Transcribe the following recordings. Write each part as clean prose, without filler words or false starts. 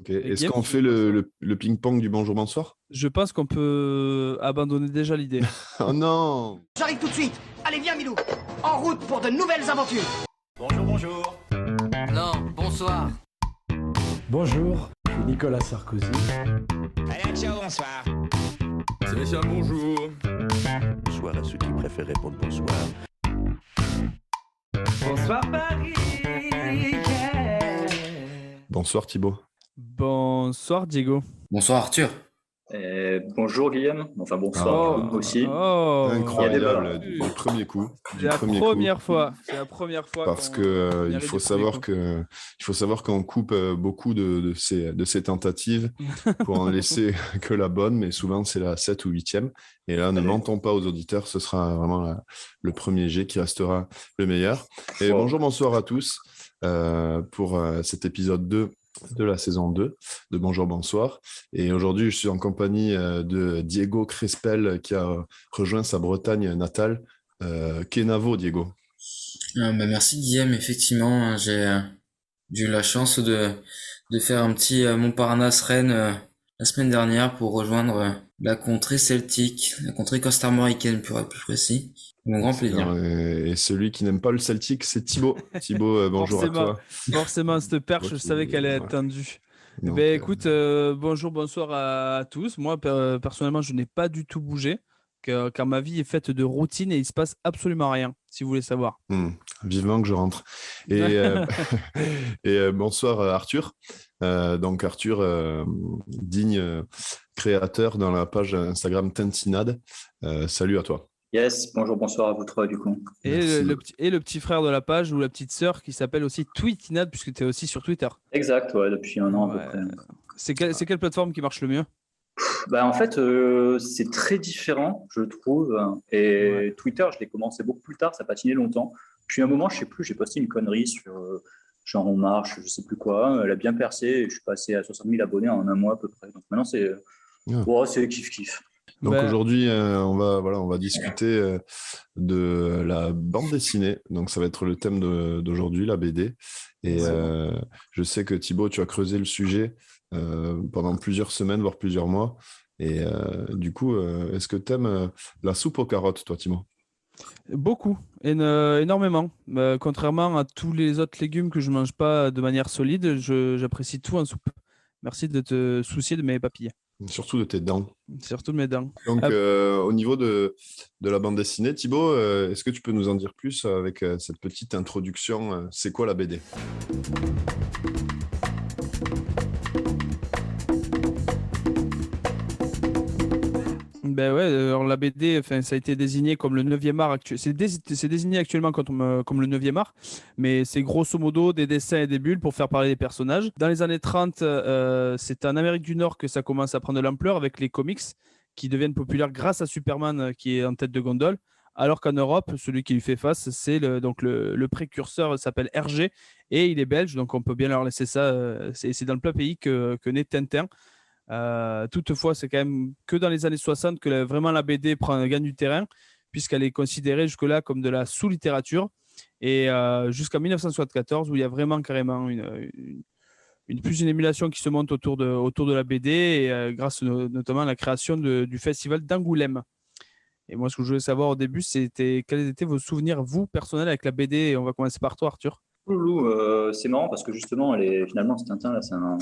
Ok. Est-ce qu'on fait le ping-pong du bonjour, bonsoir? Je pense qu'on peut abandonner déjà l'idée. Oh non! J'arrive tout de suite. Allez, viens, Milou. En route pour de nouvelles aventures. Bonjour, bonjour. Non, bonsoir. Bonjour, je suis Nicolas Sarkozy. Allez, ciao, bonsoir. Sébastien, bonjour. Bonsoir à ceux qui préfèrent répondre bonsoir. Bonsoir, Paris. Yeah. Bonsoir Thibaut. Bonsoir Diego. Bonsoir Arthur. Bonjour Guillaume, enfin bonsoir aussi. Incroyable du premier coup. C'est la première fois. Parce que il faut savoir qu'on coupe beaucoup de ces tentatives pour en laisser que la bonne, mais souvent c'est la 7 ou 8e. Et là, ne mentons pas aux auditeurs, ce sera vraiment le premier jet qui restera le meilleur. Et bonjour, bonsoir à tous pour cet épisode 2 de la saison 2 de Bonjour Bonsoir. Et aujourd'hui, je suis en compagnie de Diego Crespel qui a rejoint sa Bretagne natale. Kenavo, Diego. Merci Guillaume, effectivement, j'ai eu la chance de faire un petit Montparnasse-Rennes la semaine dernière pour rejoindre la contrée celtique, la contrée costarmoricaine pour être plus précis. Mon grand plaisir. Et celui qui n'aime pas le Celtic, c'est Thibaut. Thibaut, bonjour à toi. Forcément, cette perche, je savais qu'elle allait être tendue. Donc, écoute, bonjour, bonsoir à tous. Moi, personnellement, je n'ai pas du tout bougé, car ma vie est faite de routine et il ne se passe absolument rien, si vous voulez savoir. Vivement que je rentre. Et bonsoir Arthur. Donc Arthur, digne créateur dans la page Instagram Tintinade. Salut à toi. Yes, bonjour, bonsoir à vous trois du coup. Et le petit frère de la page ou la petite sœur qui s'appelle aussi Tweetinade, puisque tu es aussi sur Twitter. Exact, ouais, depuis un an à peu près. C'est quelle plateforme qui marche le mieux? En fait, c'est très différent, je trouve. Et Twitter, je l'ai commencé beaucoup plus tard, ça patinait longtemps. Puis à un moment, je sais plus, j'ai posté une connerie sur genre On Marche, je sais plus quoi. Elle a bien percé et je suis passé à 60 000 abonnés en un mois à peu près. Donc maintenant, c'est kiff-kiff. Donc aujourd'hui, on va discuter de la bande dessinée. Donc ça va être le thème d'aujourd'hui, la BD. Et je sais que Thibaut, tu as creusé le sujet pendant plusieurs semaines, voire plusieurs mois. Et du coup, est-ce que tu aimes la soupe aux carottes, toi, Thibaut? Beaucoup, énormément. Contrairement à tous les autres légumes que je ne mange pas de manière solide, j'apprécie tout en soupe. Merci de te soucier de mes papilles. Surtout de tes dents. Surtout de mes dents. Donc, au niveau de la bande dessinée, Thibaut, est-ce que tu peux nous en dire plus avec cette petite introduction? C'est quoi la BD? Alors la BD, ça a été désigné comme le 9e art actuel. C'est désigné actuellement comme le 9e art, mais c'est grosso modo des dessins et des bulles pour faire parler des personnages. Dans les années 30, c'est en Amérique du Nord que ça commence à prendre de l'ampleur avec les comics qui deviennent populaires grâce à Superman qui est en tête de gondole, alors qu'en Europe, celui qui lui fait face, c'est le précurseur s'appelle Hergé et il est belge, donc on peut bien leur laisser ça. C'est dans le plat pays que naît Tintin. Toutefois, c'est quand même que dans les années 60 que vraiment la BD gagne du terrain, puisqu'elle est considérée jusque-là comme de la sous-littérature, et jusqu'en 1974 où il y a vraiment carrément une émulation qui se monte autour de la BD, et grâce notamment à la création du festival d'Angoulême. Et moi, ce que je voulais savoir au début, c'était quels étaient vos souvenirs, vous, personnels, avec la BD, et on va commencer par toi, Arthur. C'est marrant parce que justement, finalement, ce Tintin, là, c'est un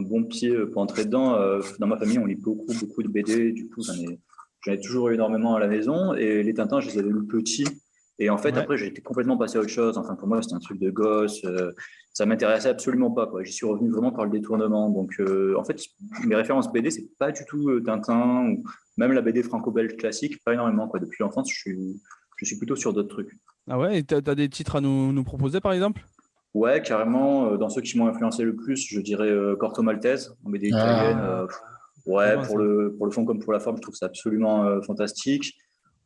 bon pied pour entrer dedans. Dans ma famille, on lit beaucoup de BD. Du coup, j'en ai toujours eu énormément à la maison. Et les Tintins, je les avais lus petits. Et en fait, après, j'ai été complètement passé à autre chose. Enfin, pour moi, c'était un truc de gosse. Ça m'intéressait absolument pas, quoi. J'y suis revenu vraiment par le détournement. Donc, en fait, mes références BD, c'est pas du tout Tintin ou même la BD franco-belge classique, pas énormément, quoi. Depuis l'enfance, je suis plutôt sur d'autres trucs. Ah ouais, et t'as des titres à nous proposer, par exemple? Ouais, carrément. Dans ceux qui m'ont influencé le plus, je dirais Corto Maltese, en BD italienne. Pour le fond comme pour la forme, je trouve ça absolument fantastique.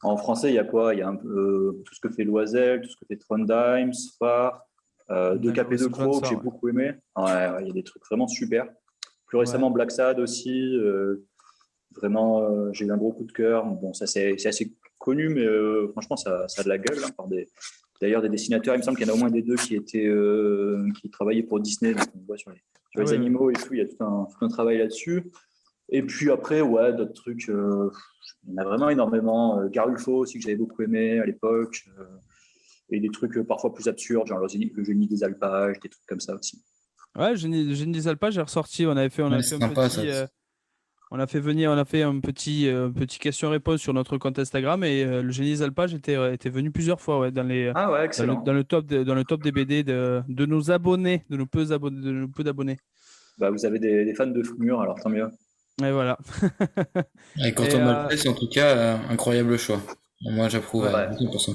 En français, il y a quoi? Il y a un peu tout ce que fait Loisel, tout ce que fait Trondheim, Sfar, De Cap et De Croc, que j'ai beaucoup aimé. Ouais, il y a des trucs vraiment super. Plus récemment, Black Sad aussi. Vraiment, j'ai eu un gros coup de cœur. Bon, ça c'est assez connu, mais franchement, ça a de la gueule. D'ailleurs, des dessinateurs, il me semble qu'il y en a au moins des deux qui travaillaient pour Disney. Donc on voit sur Tu vois, les animaux et tout, il y a tout un travail là-dessus. Et puis après, ouais, d'autres trucs, il y en a vraiment énormément. Garulfo aussi, que j'avais beaucoup aimé à l'époque. Et des trucs parfois plus absurdes, genre le génie des alpages, des trucs comme ça aussi. Ouais, le génie des alpages, j'ai ressorti. On avait fait un petit question-réponse sur notre compte Instagram et le génie des alpages était venu plusieurs fois Ah ouais, excellent. dans le top des BD de nos abonnés, de nos peu d'abonnés. Bah, vous avez des fans de Fumur, alors tant mieux. Et voilà. Et Corto Maltese, en tout cas, incroyable choix. Moi, j'approuve beaucoup pour ça.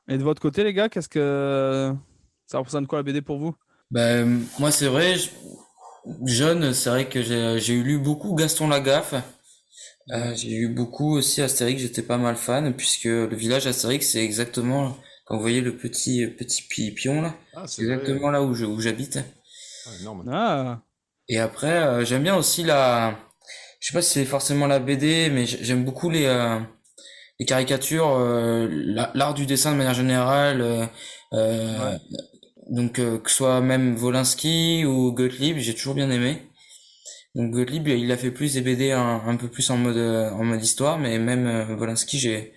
Et de votre côté, les gars, qu'est-ce que ça représente quoi la BD pour vous? Moi, c'est vrai, jeune, c'est vrai que j'ai lu beaucoup Gaston Lagaffe. J'ai lu beaucoup aussi Astérix, j'étais pas mal fan, puisque le village Astérix, c'est exactement, quand vous voyez le petit pion là, c'est exactement là où j'habite. Énorme. Et après, j'aime bien aussi je sais pas si c'est forcément la BD, mais j'aime beaucoup les caricatures, l'art du dessin de manière générale, donc que ce soit même Volinsky ou Gottlieb, j'ai toujours bien aimé. Donc Gottlieb, il a fait plus des BD un peu plus en mode histoire, mais même Volinsky, j'ai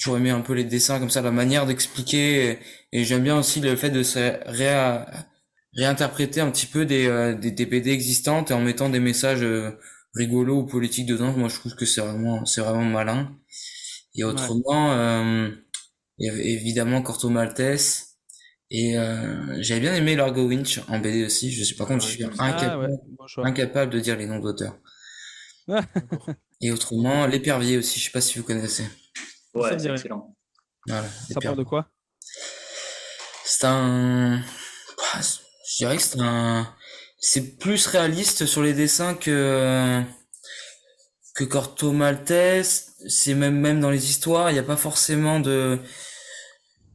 toujours aimé un peu les dessins comme ça, la manière d'expliquer, et j'aime bien aussi le fait de se réinterpréter un petit peu des BD existantes et en mettant des messages rigolos ou politiques dedans. Moi, je trouve que c'est vraiment malin. Et autrement, il y avait évidemment Corto Maltese. Et j'avais bien aimé Largo Winch en BD aussi. Par contre, je suis incapable de dire les noms d'auteurs. Et autrement, L'Épervier aussi, je sais pas si vous connaissez. Ouais, c'est excellent. Voilà, ça parle de quoi? Je dirais que c'est plus réaliste sur les dessins que Corto Maltese. C'est même dans les histoires, il n'y a pas forcément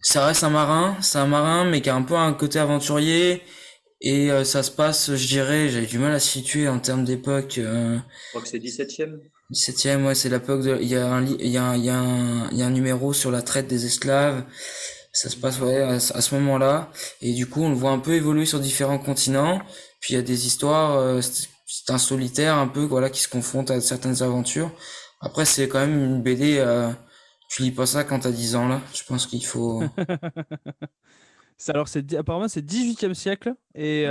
ça reste c'est un marin, mais qui a un peu un côté aventurier, et ça se passe, je dirais, j'avais du mal à situer en termes d'époque. Je crois que c'est 17e. 17e, ouais, c'est l'époque il y a un numéro sur la traite des esclaves. Ça se passe, à ce moment-là. Et du coup, on le voit un peu évoluer sur différents continents. Puis il y a des histoires, c'est un solitaire un peu, voilà, qui se confronte à certaines aventures. Après, c'est quand même une BD, tu lis pas ça quand t'as 10 ans, là. Je pense qu'il faut... Apparemment, c'est 18e siècle. Et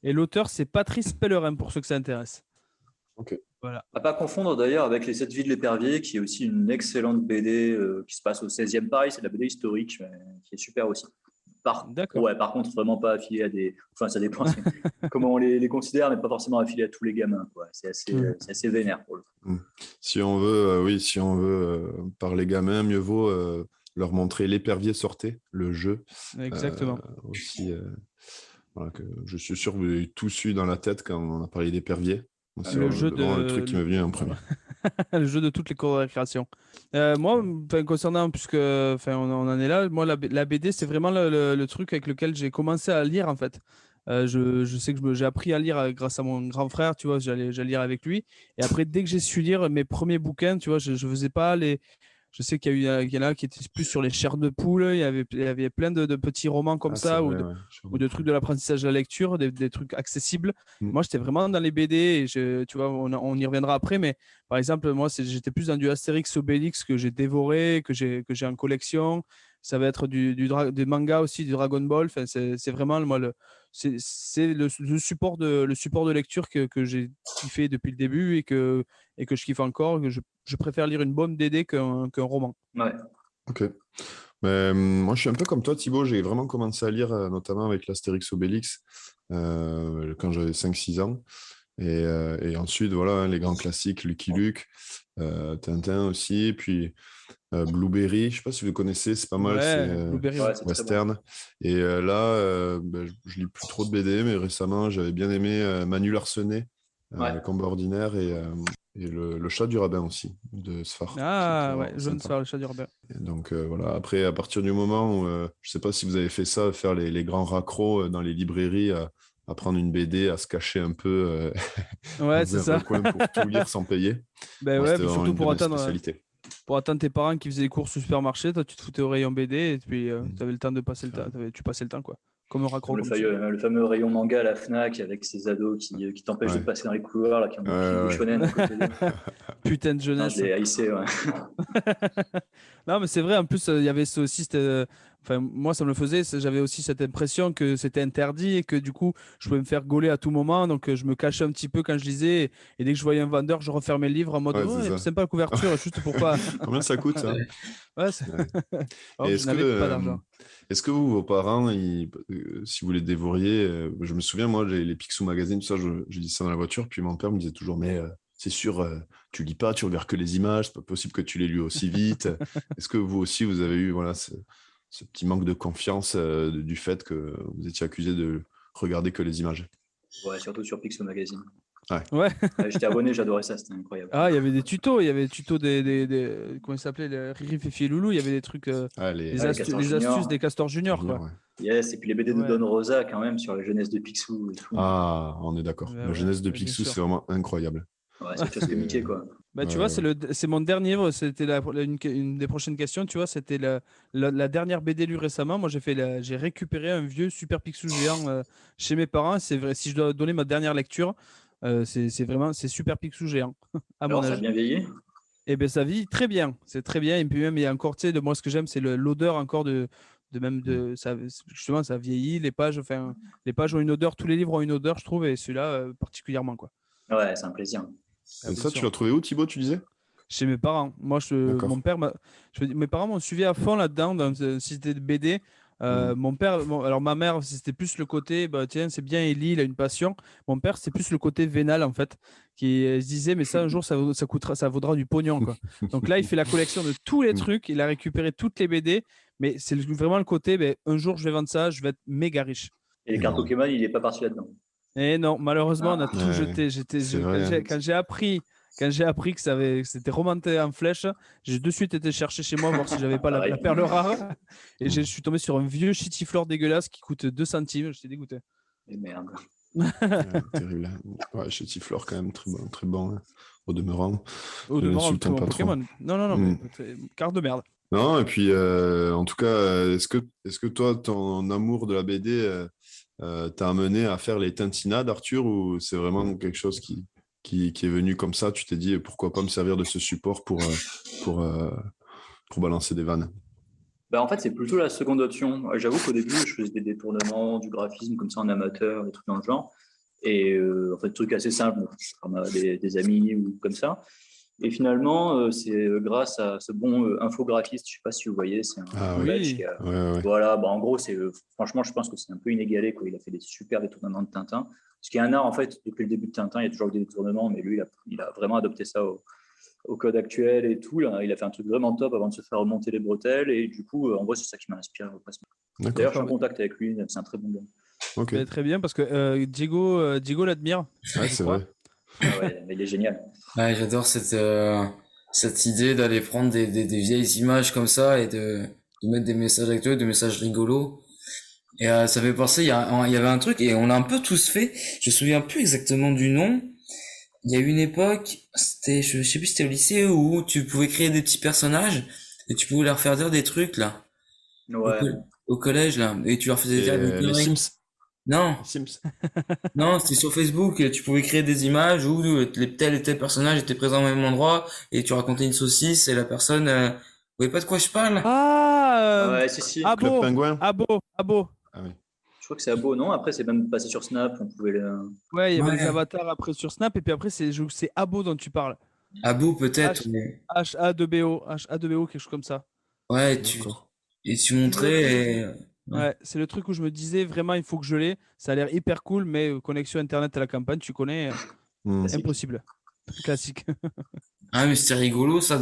l'auteur, c'est Patrice Pellerin, pour ceux que ça intéresse. Ok. Voilà. À pas confondre d'ailleurs avec Les 7 vies de l'Épervier, qui est aussi une excellente BD qui se passe au 16e Paris. C'est de la BD historique, qui est super aussi. Par contre, vraiment pas affilié à des... Enfin, ça dépend comment on les considère, mais pas forcément affilié à tous les gamins, quoi. C'est assez vénère pour le coup. Si on veut parler gamins, mieux vaut leur montrer L'Épervier sortait, le jeu. Exactement. Aussi, voilà, que je suis sûr que vous avez tous eu dans la tête quand on a parlé d'Épervier. C'est le truc qui m'est venu en premier. Le jeu de toutes les cours de récréation. Moi, concernant, puisque on en est là, moi, la BD, c'est vraiment le truc avec lequel j'ai commencé à lire, en fait. Je sais que j'ai appris à lire grâce à mon grand frère, tu vois, j'allais lire avec lui. Et après, dès que j'ai su lire mes premiers bouquins, tu vois, je faisais pas les... Je sais qu'il y en a qui étaient plus sur les chairs de poule. Il y avait plein de petits romans comme ça, ou de trucs de l'apprentissage de la lecture, des trucs accessibles. Moi, j'étais vraiment dans les BD, et tu vois, on y reviendra après, mais par exemple, moi, j'étais plus dans du Astérix Obélix que j'ai dévoré, que j'ai en collection. Ça va être des mangas aussi, du Dragon Ball. Enfin, c'est vraiment moi, c'est le support de lecture que j'ai kiffé depuis le début et que je kiffe encore. Je préfère lire une bonne BD qu'un roman. Ouais. Ok. Mais, moi, je suis un peu comme toi, Thibaut. J'ai vraiment commencé à lire, notamment avec l'Astérix Obélix, quand j'avais 5-6 ans. Et ensuite, voilà, les grands classiques, Lucky Luke, Tintin aussi, puis Blueberry, je ne sais pas si vous connaissez, c'est pas mal, c'est western. Et là, je lis plus trop de BD, mais récemment, j'avais bien aimé Manu Larsenet, Combat ordinaire, et le Chat du rabbin aussi, de Sfar. Ah ouais, Jaune Sfar, le Chat du rabbin. Et donc voilà, après, à partir du moment où, je ne sais pas si vous avez fait ça, faire les grands raccros dans les librairies, à prendre une BD, à se cacher un peu ouais, c'est ça. coin pour tout lire sans payer. Ben ouais, surtout pour attendre tes parents qui faisaient des courses au supermarché, toi tu te foutais au rayon BD et puis tu avais le temps de passer le temps, tu passais le temps quoi. comme un raccro. Le fameux rayon manga à la Fnac avec ces ados qui t'empêchent de passer dans les couloirs, là, qui ont des shonen à côté d'eux. Putain de jeunesse. Je l'ai haïssé, ouais. Non, mais c'est vrai, en plus, il y avait aussi enfin, moi, ça me le faisait, j'avais aussi cette impression que c'était interdit et que du coup, je pouvais me faire gauler à tout moment. Donc, je me cachais un petit peu quand je lisais. Et dès que je voyais un vendeur, je refermais le livre en mode c'est sympa la couverture, juste pour pas. Combien ça coûte, ça? Ouais, je n'avais pas d'argent. Est-ce que vous, vos parents, si vous les dévoriez, je me souviens, moi, les Picsou Magazine, tout ça, je dis ça dans la voiture, puis mon père me disait toujours, mais c'est sûr, tu lis pas, tu regardes que les images, c'est pas possible que tu les lis aussi vite. Est-ce que vous aussi, vous avez eu ce petit manque de confiance du fait que vous étiez accusé de regarder que les images? Ouais, surtout sur Picsou Magazine. Ouais. J'étais abonné, j'adorais ça, c'était incroyable. Ah, il y avait des tutos, comment ça s'appelait, Riri, Fifi et Loulou, il y avait des trucs, les astuces des Castors Junior, quoi. Ouais. Yes, et puis les BD de Don Rosa, quand même, sur la jeunesse de Picsou et tout. Ah, on est d'accord. La jeunesse de Picsou, c'est vraiment incroyable. Ouais, c'est presque Mickey, quoi. Bah, tu vois, c'est mon dernier livre, c'était une des prochaines questions, tu vois, c'était la dernière BD lue récemment. Moi, j'ai récupéré un vieux Super Picsou géant chez mes parents. C'est vrai, si je dois donner ma dernière lecture, c'est Super Picsou géant. Alors, ça a bien vieilli? Eh bien, ça vieillit très bien, c'est très bien. Et puis même, il y a encore, tu sais, moi, ce que j'aime, c'est l'odeur encore ça, justement, ça vieillit, les pages ont une odeur, tous les livres ont une odeur, je trouve, et celui-là particulièrement, quoi. Ouais, c'est un plaisir. Et ça, tu l'as trouvé où, Thibaut, tu disais? Chez mes parents. Moi, mon père, mes parents m'ont suivi à fond là-dedans, dans le système de BD. Mon père, alors ma mère, c'était plus le côté, bah, tiens, c'est bien, Ellie, il a une passion. Mon père, c'est plus le côté vénal, en fait, qui se disait, mais ça, un jour, ça vaudra du pognon, quoi. Donc là, il fait la collection de tous les trucs, il a récupéré toutes les BD, mais c'est vraiment le côté, bah, un jour, je vais vendre ça, je vais être méga riche. Et les cartes Pokémon, il n'est pas parti là-dedans. Et non, malheureusement, on a tout jeté. Quand j'ai appris que c'était remonté en flèche, j'ai de suite été chercher chez moi voir si j'avais pas la perle rare. Et je suis tombé sur un vieux Chitiflore dégueulasse qui coûte 2 centimes. J'étais dégoûté. Et merde. Terrible. Ouais, Chitiflore, quand même, très bon, hein, au demeurant. Au demeurant, Pokémon. Non, mais carte de merde. Non, et puis, en tout cas, est-ce que toi, ton amour de la BD t'a amené à faire les tintinades, Arthur, ou c'est vraiment quelque chose qui est venu comme ça, tu t'es dit pourquoi pas me servir de ce support pour balancer des vannes? Bah, en fait, c'est plutôt la seconde option. J'avoue qu'au début, je faisais des détournements, du graphisme comme ça en amateur, des trucs dans le genre. Et en fait, trucs assez simples, comme des amis ou comme ça. Et finalement, c'est grâce à ce bon infographiste, je ne sais pas si vous voyez, c'est un Belge qui a... Ouais. Voilà, bah, en gros, franchement, je pense que c'est un peu inégalé, quoi. Il a fait des super détournements de Tintin. Ce qui est un art, en fait, depuis le début de Tintin, il y a toujours eu des détournements, mais lui, il a vraiment adopté ça au code actuel et tout. Là, il a fait un truc vraiment top avant de se faire remonter les bretelles. Et du coup, en vrai, c'est ça qui m'a inspiré. D'ailleurs, je suis en contact avec lui, c'est un très bon gars. Okay. Très bien, parce que Diego l'admire. Ouais, c'est vrai. Ah ouais, mais il est génial. Ouais, j'adore cette idée d'aller prendre des vieilles images comme ça et de mettre des messages actuels, des messages rigolos. Et ça fait penser, il y avait un truc, et on l'a un peu tous fait, je me souviens plus exactement du nom. Il y a eu une époque, je sais plus si c'était au lycée, où tu pouvais créer des petits personnages et tu pouvais leur faire dire des trucs là. Ouais. Au collège là, et tu leur faisais dire des les Sims. Non. Sims. Non, c'était sur Facebook, tu pouvais créer des images où tel et tel personnage était présent au même endroit et tu racontais une saucisse et la personne, vous voyez pas de quoi je parle? Ouais, si. Club Penguin. Abo. Ah oui. Je crois que c'est Abo, non? Après, c'est même passé sur Snap, on pouvait Ouais, il y avait les avatars après sur Snap, et puis après, c'est Abo dont tu parles. Abo peut-être. HA2BO, quelque chose comme ça. Ouais, et tu montrais. Ouais, c'est le truc où je me disais vraiment il faut que je l'ai. Ça a l'air hyper cool, mais connexion internet à la campagne, tu connais, impossible. Classique. Ah mais c'était rigolo ça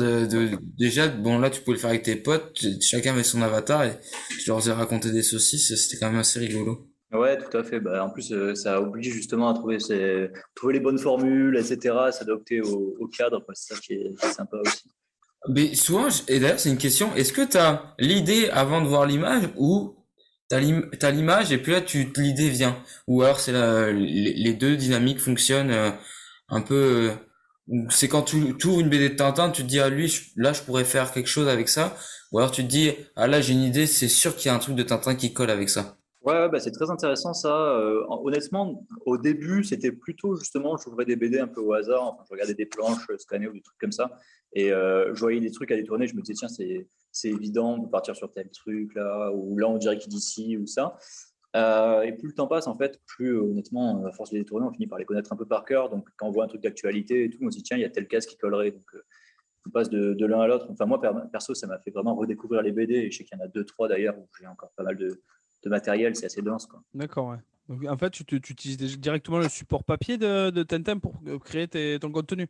déjà bon là tu pouvais le faire avec tes potes, chacun avait son avatar et je leur ai raconté des saucisses, c'était quand même assez rigolo. Ouais, tout à fait. Bah, en plus, ça oblige justement à trouver les bonnes formules, etc. S'adapter au cadre, quoi. C'est ça qui est sympa aussi. Mais souvent, et d'ailleurs c'est une question, est-ce que t'as l'idée avant de voir l'image ou t'as l'image et puis là l'idée vient, ou alors c'est les deux dynamiques fonctionnent un peu c'est quand tu ouvres une BD de Tintin, tu te dis là je pourrais faire quelque chose avec ça, ou alors tu te dis là j'ai une idée, c'est sûr qu'il y a un truc de Tintin qui colle avec ça. Ouais, bah, c'est très intéressant ça. Honnêtement, au début, c'était plutôt justement, j'ouvrais des BD un peu au hasard. Enfin, je regardais des planches scanner ou des trucs comme ça. Et je voyais des trucs à détourner. Je me disais, tiens, c'est évident de partir sur tel truc là, ou là, on dirait qu'il dit ci ou ça. Et plus le temps passe, en fait, plus honnêtement, à force de les détourner, on finit par les connaître un peu par cœur. Donc, quand on voit un truc d'actualité et tout, on se dit, tiens, il y a telle case qui collerait. Donc, on passe de l'un à l'autre. Enfin, moi, perso, ça m'a fait vraiment redécouvrir les BD. Et je sais qu'il y en a deux, trois d'ailleurs, où j'ai encore pas mal de matériel. C'est assez dense, quoi. D'accord, ouais. Donc, en fait, tu utilises directement le support papier de Tintin pour créer ton contenu.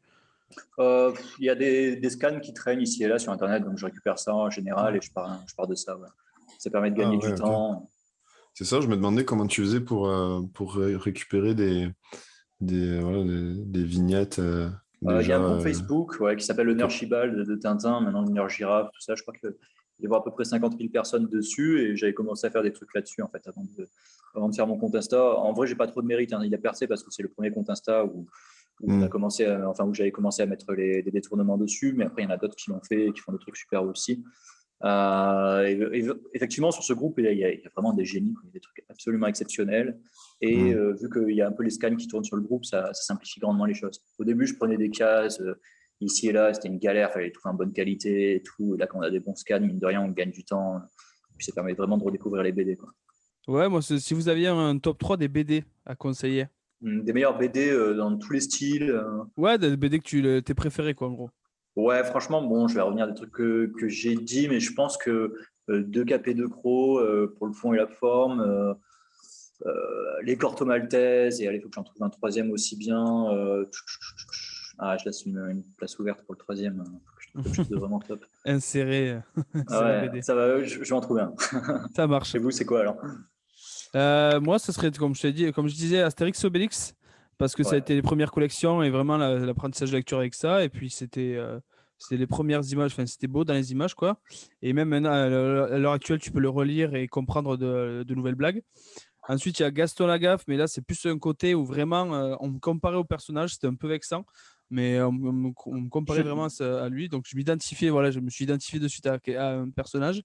Il y a des scans qui traînent ici et là sur Internet, donc je récupère ça en général et je pars de ça. Ouais. Ça permet de gagner Ah ouais, du ok. temps. C'est ça, je me demandais comment tu faisais pour récupérer des vignettes Il y a déjà. un groupe Facebook qui s'appelle le Nurchibald de Tintin, maintenant le Nerd Giraffe, tout ça. Je crois qu'il y avait à peu près 50 000 personnes dessus et j'avais commencé à faire des trucs là-dessus en fait avant de faire mon compte Insta. En vrai, j'ai pas trop de mérite, hein. Il a percé parce que c'est le premier compte Insta où on a commencé où j'avais commencé à mettre les détournements dessus, mais après il y en a d'autres qui l'ont fait et qui font des trucs super aussi. Effectivement, sur ce groupe, il y a vraiment des génies, il y a des trucs absolument exceptionnels. Et vu qu'il y a un peu les scans qui tournent sur le groupe, ça simplifie grandement les choses. Au début, je prenais des cases ici et là, c'était une galère, il fallait les trouver en bonne qualité et tout. Et là, quand on a des bons scans, mine de rien, on gagne du temps. Puis ça permet vraiment de redécouvrir les BD, quoi. Ouais, moi, si vous aviez un top 3 des BD à conseiller. Des meilleurs BD dans tous les styles. Ouais, des BD que tes préférés, quoi, en gros. Ouais, franchement, bon, je vais revenir à des trucs que j'ai dit, mais je pense que 2 KP de Croc pour le fond et la forme, les Corto Maltese, et allez, il faut que j'en trouve un troisième aussi bien. Je laisse une place ouverte pour le troisième, faut que je trouve quelque chose de vraiment top. Inséré Ouais, ça va, je vais en trouver un. Ça marche. Et vous, c'est quoi alors? Moi, ce serait, comme je disais, Astérix Obélix, parce que ça a Ouais. été les premières collections et vraiment l'apprentissage de lecture avec ça. Et puis, c'était les premières images, enfin, c'était beau dans les images, quoi. Et même maintenant, à l'heure actuelle, tu peux le relire et comprendre de nouvelles blagues. Ensuite, il y a Gaston Lagaffe, mais là, c'est plus un côté où vraiment, on me comparait au personnage, c'était un peu vexant, mais on me comparait vraiment à lui. Donc, je me suis identifié de suite à un personnage.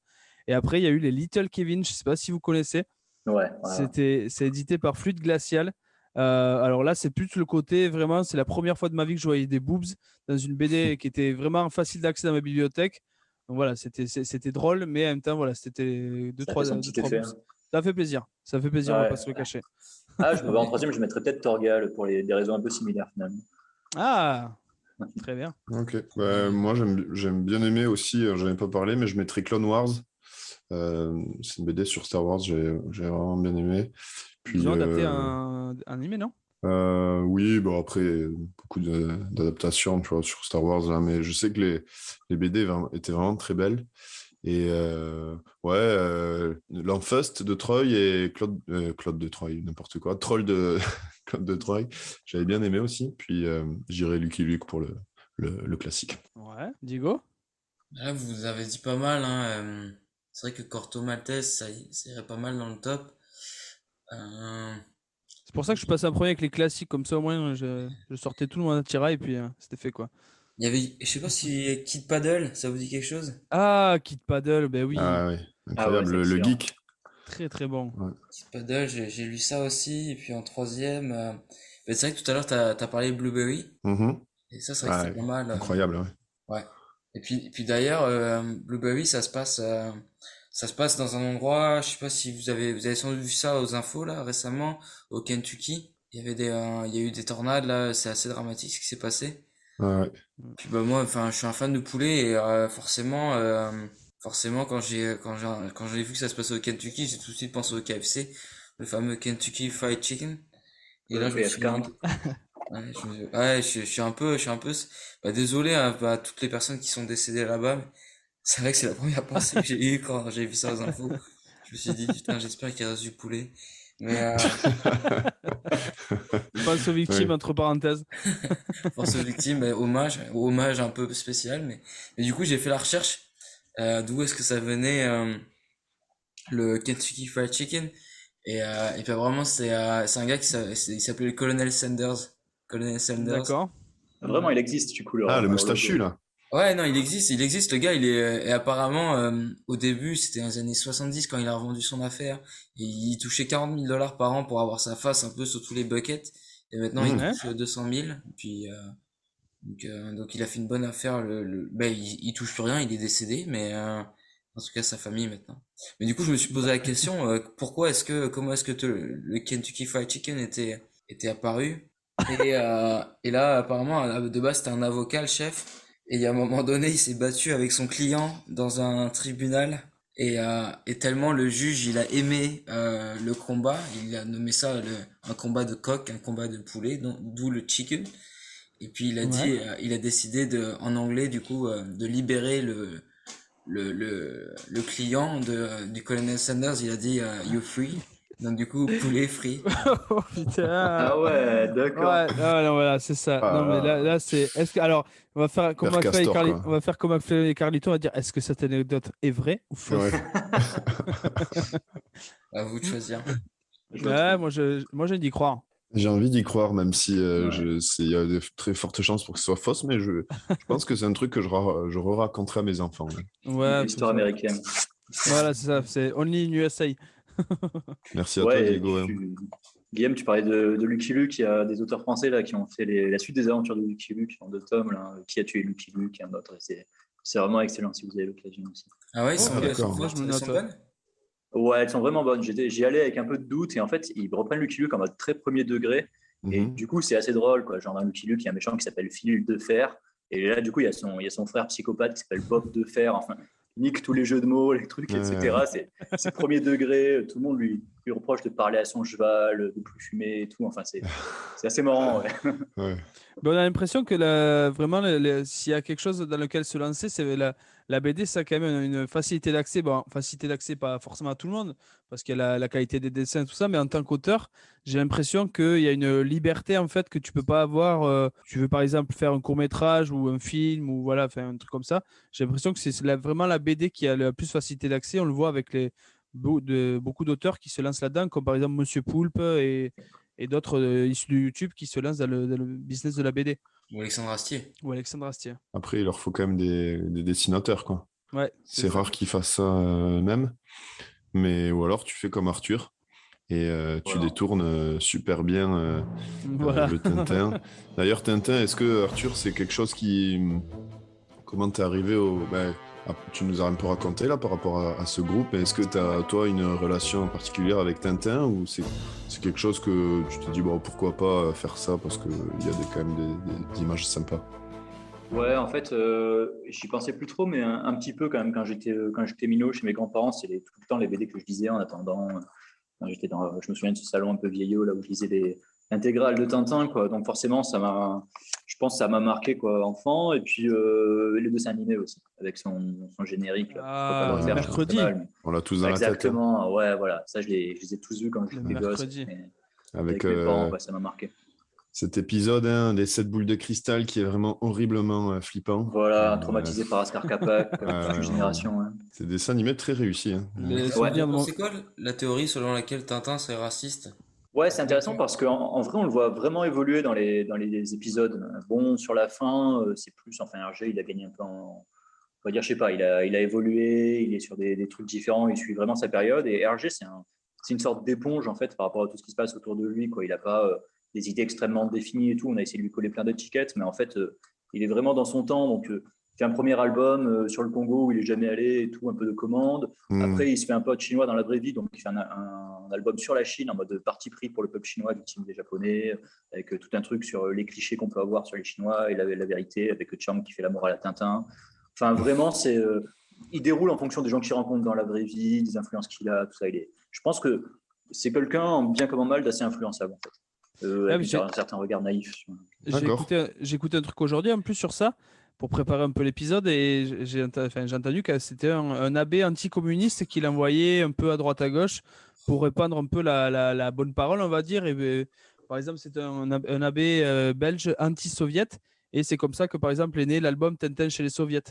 Et après, il y a eu les Little Kevin, je ne sais pas si vous connaissez. Ouais. C'est édité par Fluide Glacial. Alors là, c'est plus le côté vraiment, c'est la première fois de ma vie que je voyais des boobs dans une BD qui était vraiment facile d'accès dans ma bibliothèque. Donc voilà, c'était drôle, mais en même temps, voilà, c'était deux, trois Effet, boobs. Ça fait plaisir. Ça fait plaisir, on va pas se le cacher. Je me vois en troisième, je mettrais peut-être Torgal pour des raisons un peu similaires finalement. Ah, très bien. Ok. Moi, j'aime bien aimer aussi, j'en ai pas parlé, mais je mettrais Clone Wars. C'est une BD sur Star Wars, j'ai vraiment bien aimé. Puis, Ils ont adapté un animé, non? Oui, bon, après, beaucoup d'adaptations, tu vois, sur Star Wars, là, mais je sais que les BD étaient vraiment très belles. Et l'Enfust de Troy et Claude de Troy, n'importe quoi. Troll de Claude de Troy, j'avais bien aimé aussi. Puis j'irai Lucky Luke pour le classique. Ouais, Diego? Là, vous avez dit pas mal, hein. C'est vrai que Corto Maltese, ça irait pas mal dans le top. C'est pour ça que je passais en premier avec les classiques, comme ça au moins je sortais tout le monde à tirail et puis c'était fait, quoi. Il y avait, je sais pas si Kid Paddle, ça vous dit quelque chose? Ah, Kid Paddle, ben oui. Ah oui, incroyable, ouais, le geek. Très très bon. Ouais. Kid Paddle, j'ai lu ça aussi, et puis en troisième, c'est vrai que tout à l'heure t'as parlé Blueberry, et ça c'est vrai que c'est pas mal. Incroyable, ouais. Ouais. Et puis d'ailleurs, Blueberry, ça se passe dans un endroit, je sais pas si vous avez sans doute vu ça aux infos là récemment, au Kentucky. Il y a eu des tornades là, c'est assez dramatique ce qui s'est passé. Ouais. Puis bah moi, enfin, je suis un fan de poulet et forcément, quand j'ai vu que ça se passait au Kentucky, j'ai tout de suite pensé au KFC, le fameux Kentucky Fried Chicken. Et là, je me suis dit, je suis un peu, désolé à toutes les personnes qui sont décédées là-bas, mais c'est vrai que c'est la première pensée que j'ai eue quand j'ai vu ça aux infos. Je me suis dit, putain, j'espère qu'il reste du poulet. Mais Pense aux victimes, entre parenthèses. pense aux victimes, hommage un peu spécial, mais du coup j'ai fait la recherche d'où est-ce que ça venait le Kentucky Fried Chicken et puis vraiment c'est un gars il s'appelait le Colonel Sanders. D'accord. Vraiment, il existe du coup. Le moustachu là. Ouais, non, il existe. Le gars, il est, et apparemment, au début, c'était dans les années 70 quand il a revendu son affaire. Et il touchait 40 000 $ par an pour avoir sa face un peu sur tous les buckets. Et maintenant, il Ouais. touche 200 000. Puis, donc il a fait une bonne affaire. Ben, il touche plus rien, il est décédé, mais en tout cas sa famille maintenant. Mais du coup, je me suis posé la question, comment est-ce que le Kentucky Fried Chicken était apparu? Et là, apparemment, de base, c'était un avocat, le chef. Et à un moment donné, il s'est battu avec son client dans un tribunal. Et tellement le juge, il a aimé le combat, il a nommé ça un combat de coq, un combat de poulet, d'où le chicken. Et puis il a dit, il a décidé en anglais du coup, de libérer le client du colonel Sanders. Il a dit you free. Donc du coup poulet free. Oh putain. Ah ouais, d'accord. Ouais, non, voilà, c'est ça. Non, mais là c'est. Est-ce que alors, on va faire comme Père Castor, quoi. on va faire comme McFly et Carlito, on va dire est-ce que cette anecdote est vraie ou fausse? Ouais. À vous de choisir. Ouais, moi j'ai d'y croire. J'ai envie d'y croire, même si il y a de très fortes chances pour que ce soit fausse, mais je pense que c'est un truc que je raconterai à mes enfants. Ouais. Ouais, L'histoire américaine. voilà, c'est ça, c'est Only in USA. Merci à Ouais, toi, et Diego. Hein. Guillaume, tu parlais de Lucky Luke. Il y a des auteurs français là, qui ont fait la suite des aventures de Lucky Luke en 2 tomes. Là, qui a tué Lucky Luke et un autre. C'est vraiment excellent si vous avez l'occasion aussi. Ah ouais, Ok, elles sont d'accord. fortes, Je me elles sont note. bonnes. Ouais, elles sont vraiment bonnes. J'y allais avec un peu de doute et en fait, ils reprennent Lucky Luke en mode très premier degré. Et Mhm. du coup, c'est assez drôle, quoi. Genre, dans Lucky Luke, il y a un méchant qui s'appelle Phil de Fer. Et là, du coup, il y a son frère psychopathe qui s'appelle Bob de Fer. Enfin, il nique tous les jeux de mots, les trucs, etc. C'est premier degré. Tout le monde lui reproche de parler à son cheval, de plus fumer et tout. Enfin, c'est assez marrant, ouais. Ouais. Mais on a l'impression que vraiment, s'il y a quelque chose dans lequel se lancer, c'est la BD, ça a quand même une facilité d'accès. Bon, facilité d'accès, pas forcément à tout le monde, parce qu'il y a la qualité des dessins et tout ça, mais en tant qu'auteur, j'ai l'impression qu'il y a une liberté en fait que tu peux pas avoir. Tu veux par exemple faire un court-métrage ou un film ou voilà, faire un truc comme ça. J'ai l'impression que c'est vraiment la BD qui a la plus facilité d'accès. On le voit avec beaucoup d'auteurs qui se lancent là-dedans, comme par exemple Monsieur Poulpe et d'autres issus de YouTube qui se lancent dans le business de la BD. Ou Alexandre Astier. Ou Alexandre Astier. Après, il leur faut quand même des dessinateurs, quoi. Ouais, C'est rare qu'ils fassent ça eux-mêmes. Mais, ou alors, tu fais comme Arthur et tu Voilà. détournes super bien Voilà. le Tintin. D'ailleurs, Tintin, est-ce que Arthur, c'est quelque chose qui... Comment t'es arrivé au... tu nous as un peu raconté là par rapport à ce groupe, mais est-ce que tu as, toi, une relation particulière avec Tintin ou c'est quelque chose que tu te dis, bon, pourquoi pas faire ça parce qu'il y a quand même des images sympas? Ouais, en fait, j'y pensais plus trop, mais un petit peu quand même quand j'étais minot chez mes grands-parents, c'est tout le temps les BD que je lisais en attendant. Quand je me souviens de ce salon un peu vieillot là où je lisais l'intégrale de Tintin, quoi. Donc forcément, je pense que ça m'a marqué, quoi, enfant. Et puis le dessin animé aussi, avec son générique. Là. Ah, Faut pas le faire, mercredi. c'est mal, On l'a tous dans la tête. Hein. exactement, ouais, voilà. Ça, je les ai tous vus quand Le j'étais gosse. mercredi. Mais Avec avec mes parents, quoi, ça m'a marqué. cet épisode, hein, des 7 boules de cristal qui est vraiment horriblement flippant. Voilà, traumatisé par Askar Kapak, toute une génération. Ouais. C'est des dessins animés très réussis. Hein. Les souvenirs de mon- C'est quoi la théorie selon laquelle Tintin serait raciste? Ouais, c'est intéressant parce qu'en vrai, on le voit vraiment évoluer dans les épisodes. Bon, sur la fin, c'est plus. Enfin, Hergé, il a gagné un peu en. On va dire, je sais pas, il a évolué, il est sur des trucs différents, il suit vraiment sa période. Et Hergé, c'est une sorte d'éponge, en fait, par rapport à tout ce qui se passe autour de lui, quoi. Il n'a pas des idées extrêmement définies et tout. On a essayé de lui coller plein d'étiquettes, mais en fait, il est vraiment dans son temps. Donc, il fait un premier album sur le Congo où il n'est jamais allé et tout, un peu de commande. Après, il se fait un pote chinois dans la vraie vie, donc il fait un album sur la Chine en mode parti pris pour le peuple chinois, victime des Japonais, avec tout un truc sur les clichés qu'on peut avoir sur les Chinois et la vérité, avec Chang qui fait l'amour à la Tintin. Enfin, vraiment, il déroule en fonction des gens qu'il rencontre dans la vraie vie, des influences qu'il a, tout ça. Je pense que c'est quelqu'un, en bien comme en mal, d'assez influençable, en fait. Avec un certain regard naïf. J'ai écouté un truc aujourd'hui en plus sur ça pour préparer un peu l'épisode et j'ai entendu que c'était un abbé anticommuniste qui l'envoyait un peu à droite à gauche pour répandre un peu la bonne parole, on va dire. Et, par exemple, c'était un abbé belge anti-soviète et c'est comme ça que, par exemple, est né l'album Tintin chez les soviets.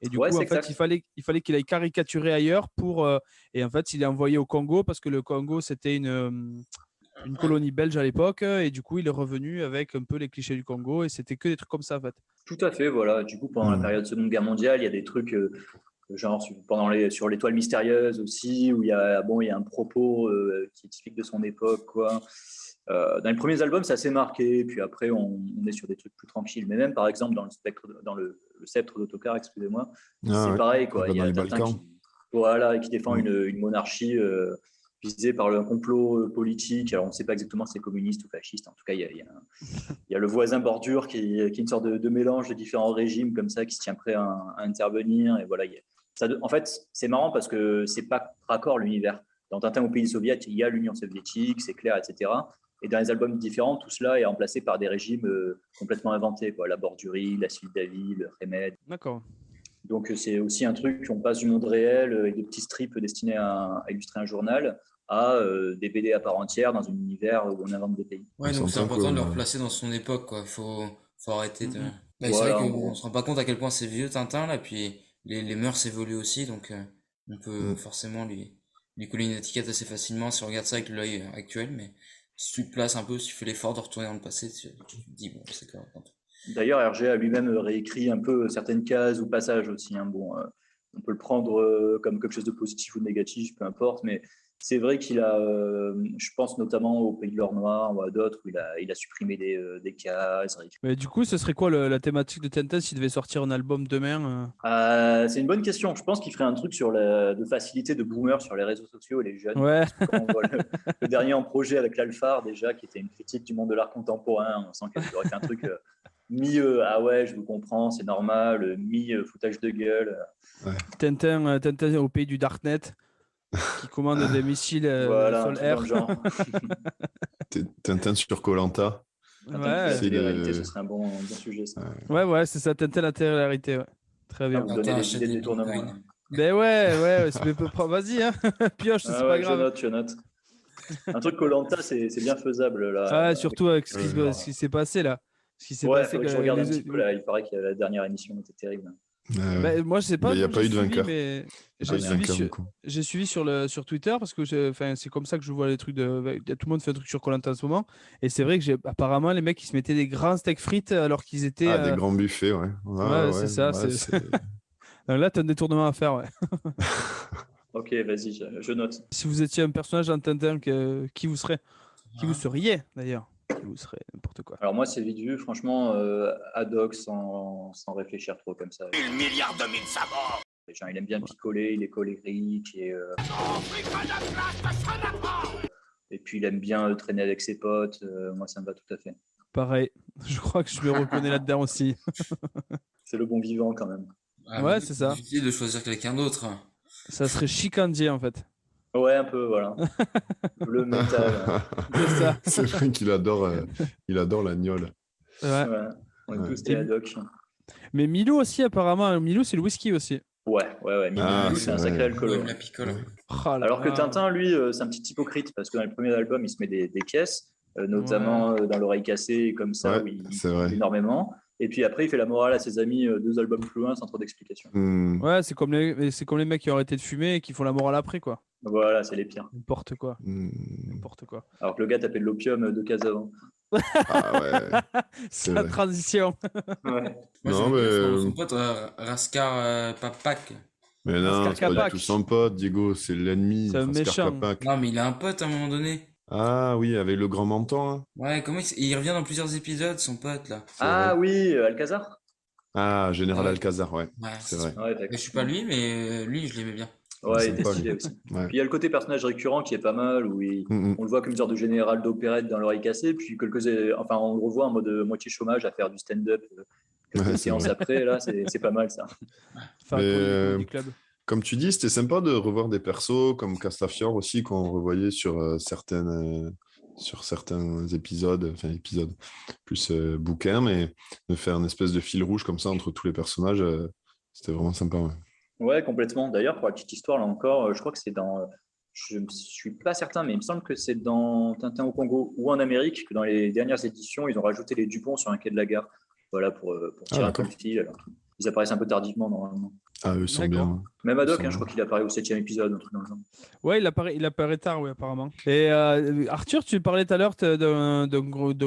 Et du coup, en fait, il fallait qu'il aille caricaturer ailleurs et en fait, il est envoyé au Congo parce que le Congo, c'était une colonie belge à l'époque, et du coup, il est revenu avec un peu les clichés du Congo, et c'était que des trucs comme ça, en fait. Tout à fait, voilà. Du coup, pendant la période Seconde Guerre mondiale, il y a des trucs genre sur l'étoile mystérieuse aussi, où il y a un propos qui est typique de son époque, quoi. Dans les premiers albums, c'est assez marqué, puis après, on est sur des trucs plus tranquilles. Mais même, par exemple, dans le sceptre d'Autocar, excusez-moi, c'est pareil, quoi. Il y a Tintin qui défend une monarchie visée par le complot politique. Alors, on ne sait pas exactement si c'est communiste ou fasciste. En tout cas, il y a le voisin bordure qui est une sorte de mélange de différents régimes comme ça, qui se tient prêt à intervenir. Et voilà, en fait, c'est marrant parce que c'est pas raccord l'univers. Dans Tintin au pays soviétique, il y a l'Union soviétique, c'est clair, etc. Et dans les albums différents, tout cela est remplacé par des régimes complètement inventés, quoi. La Bordurie, la Sildavie, le Remède. D'accord. Donc, c'est aussi un truc, on passe du monde réel et des petits strips destinés à illustrer un journal à des BD à part entière dans un univers où on invente des pays. Ouais, donc c'est important de le replacer dans son époque, quoi. Faut arrêter de... C'est vrai qu'on se rend pas compte à quel point c'est vieux Tintin, là, puis les mœurs évoluent aussi, donc on peut forcément lui coller une étiquette assez facilement si on regarde ça avec l'œil actuel, mais si tu te places un peu, si tu fais l'effort de retourner dans le passé, tu te dis, bon, c'est correct. D'ailleurs, Hergé a lui-même réécrit un peu certaines cases ou passages aussi, hein. Bon, on peut le prendre comme quelque chose de positif ou de négatif, peu importe, mais c'est vrai qu'il a, je pense notamment au Pays de l'Or Noir ou à d'autres, où il a supprimé des cases. Mais du coup, ce serait quoi la thématique de Tintin s'il devait sortir un album demain C'est une bonne question. Je pense qu'il ferait un truc sur de facilité de boomer sur les réseaux sociaux et les jeunes. Ouais. Quand on voit le dernier en projet avec l'Alphard, déjà, qui était une critique du monde de l'art contemporain, on sent qu'il aurait fait un truc ah ouais, je vous comprends, c'est normal, foutage de gueule. Ouais. Tintin au pays du Darknet, qui commande des missiles sol-air. Tintin sur Koh-Lanta. Ouais, ce serait un bon sujet, ça. Ouais, c'est ça, Tintin la télé-réalité, ouais. Très bien. Vous donnez des idées de détournement. Ben ouais, vas-y, hein. Pioche, c'est pas grave. Je note. Un truc Koh-Lanta, c'est bien faisable, là. Ah, surtout avec ce qui s'est passé, là. Ce qui s'est passé, que je regarde un petit peu, là. Il paraît que la dernière émission était terrible. Moi, je sais pas. Il n'y a pas eu de vainqueur. Mais j'ai suivi sur Twitter parce que c'est comme ça que je vois les trucs tout le monde fait un truc sur Koh-Lanta en ce moment. Et c'est vrai que apparemment les mecs ils se mettaient des grands steaks frites alors qu'ils étaient. Des grands buffets, ouais. Ouais, c'est ça. Donc là, tu as un détournement à faire, ouais. Ok, vas-y, je note. Si vous étiez un personnage dans Tintin, qui vous serait Qui vous seriez d'ailleurs qui vous serait n'importe quoi. Alors moi, c'est vite vu, franchement, ad hoc, sans réfléchir trop comme ça. 1 milliard de mille sabords. Genre, il aime bien picoler, il est colérique et puis il aime bien traîner avec ses potes. Moi, ça me va tout à fait. Pareil, je crois que je me reconnais là-dedans aussi. C'est le bon vivant quand même. Ouais, c'est ça. C'est difficile de choisir quelqu'un d'autre. Ça serait Chicandier en fait. Ouais, un peu, voilà. Le métal. C'est ça. C'est vrai qu'il adore la gnôle. Ouais. On est tous des ad hoc. Mais Milou aussi, apparemment. Milou, c'est le whisky aussi. Ouais. Milou, c'est un sacré alcoolo. La picole. Alors que Tintin, lui, c'est un petit hypocrite parce que dans le premier album, il se met des caisses, notamment dans l'oreille cassée, comme ça, où il énormément. Et puis après, il fait la morale à ses amis 2 albums plus loin sans trop d'explications. Ouais, c'est comme les mecs qui ont arrêté de fumer et qui font la morale après, quoi. Voilà, c'est les pires. N'importe quoi. N'importe quoi. Alors que le gars tapait de l'opium 2 cases avant. Ah ouais. C'est la transition. Ouais. Non, mais. Son pote Raskar Papak. Mais non, c'est pas du tout son pote, Diego, c'est l'ennemi. C'est un méchant. Non, mais il a un pote à un moment donné. Ah oui, avec le grand menton. Hein. Ouais, comment il revient dans plusieurs épisodes, son pote, là. Ah oui, Alcazar. Ah, Général Alcazar, ouais. C'est vrai. Ouais, je suis pas lui, mais lui, je l'aimais bien. Ouais, il était stylé aussi. Ouais. Puis il y a le côté personnage récurrent qui est pas mal, où on le voit comme une sorte de général d'opérette dans l'oreille cassée, puis on le revoit en mode moitié chômage à faire du stand-up quelques séances après, là, c'est pas mal ça. Du club. Comme tu dis, c'était sympa de revoir des persos comme Castafiore aussi qu'on revoyait sur certains épisodes, plus bouquins, mais de faire une espèce de fil rouge comme ça entre tous les personnages, c'était vraiment sympa. Ouais, complètement. D'ailleurs, pour la petite histoire, là encore, je crois que c'est dans... Je ne suis pas certain, mais il me semble que c'est dans Tintin au Congo ou en Amérique que dans les dernières éditions, ils ont rajouté les Dupont sur un quai de la gare. voilà, pour tirer un peu le fil. Alors, ils apparaissent un peu tardivement normalement. Ah, eux sont bien. Même Haddock, Ils sont je crois qu'il apparaît au 7e épisode, un truc dans le genre. Ouais, il apparaît tard, oui, apparemment. Et Arthur, tu parlais tout à l'heure d'un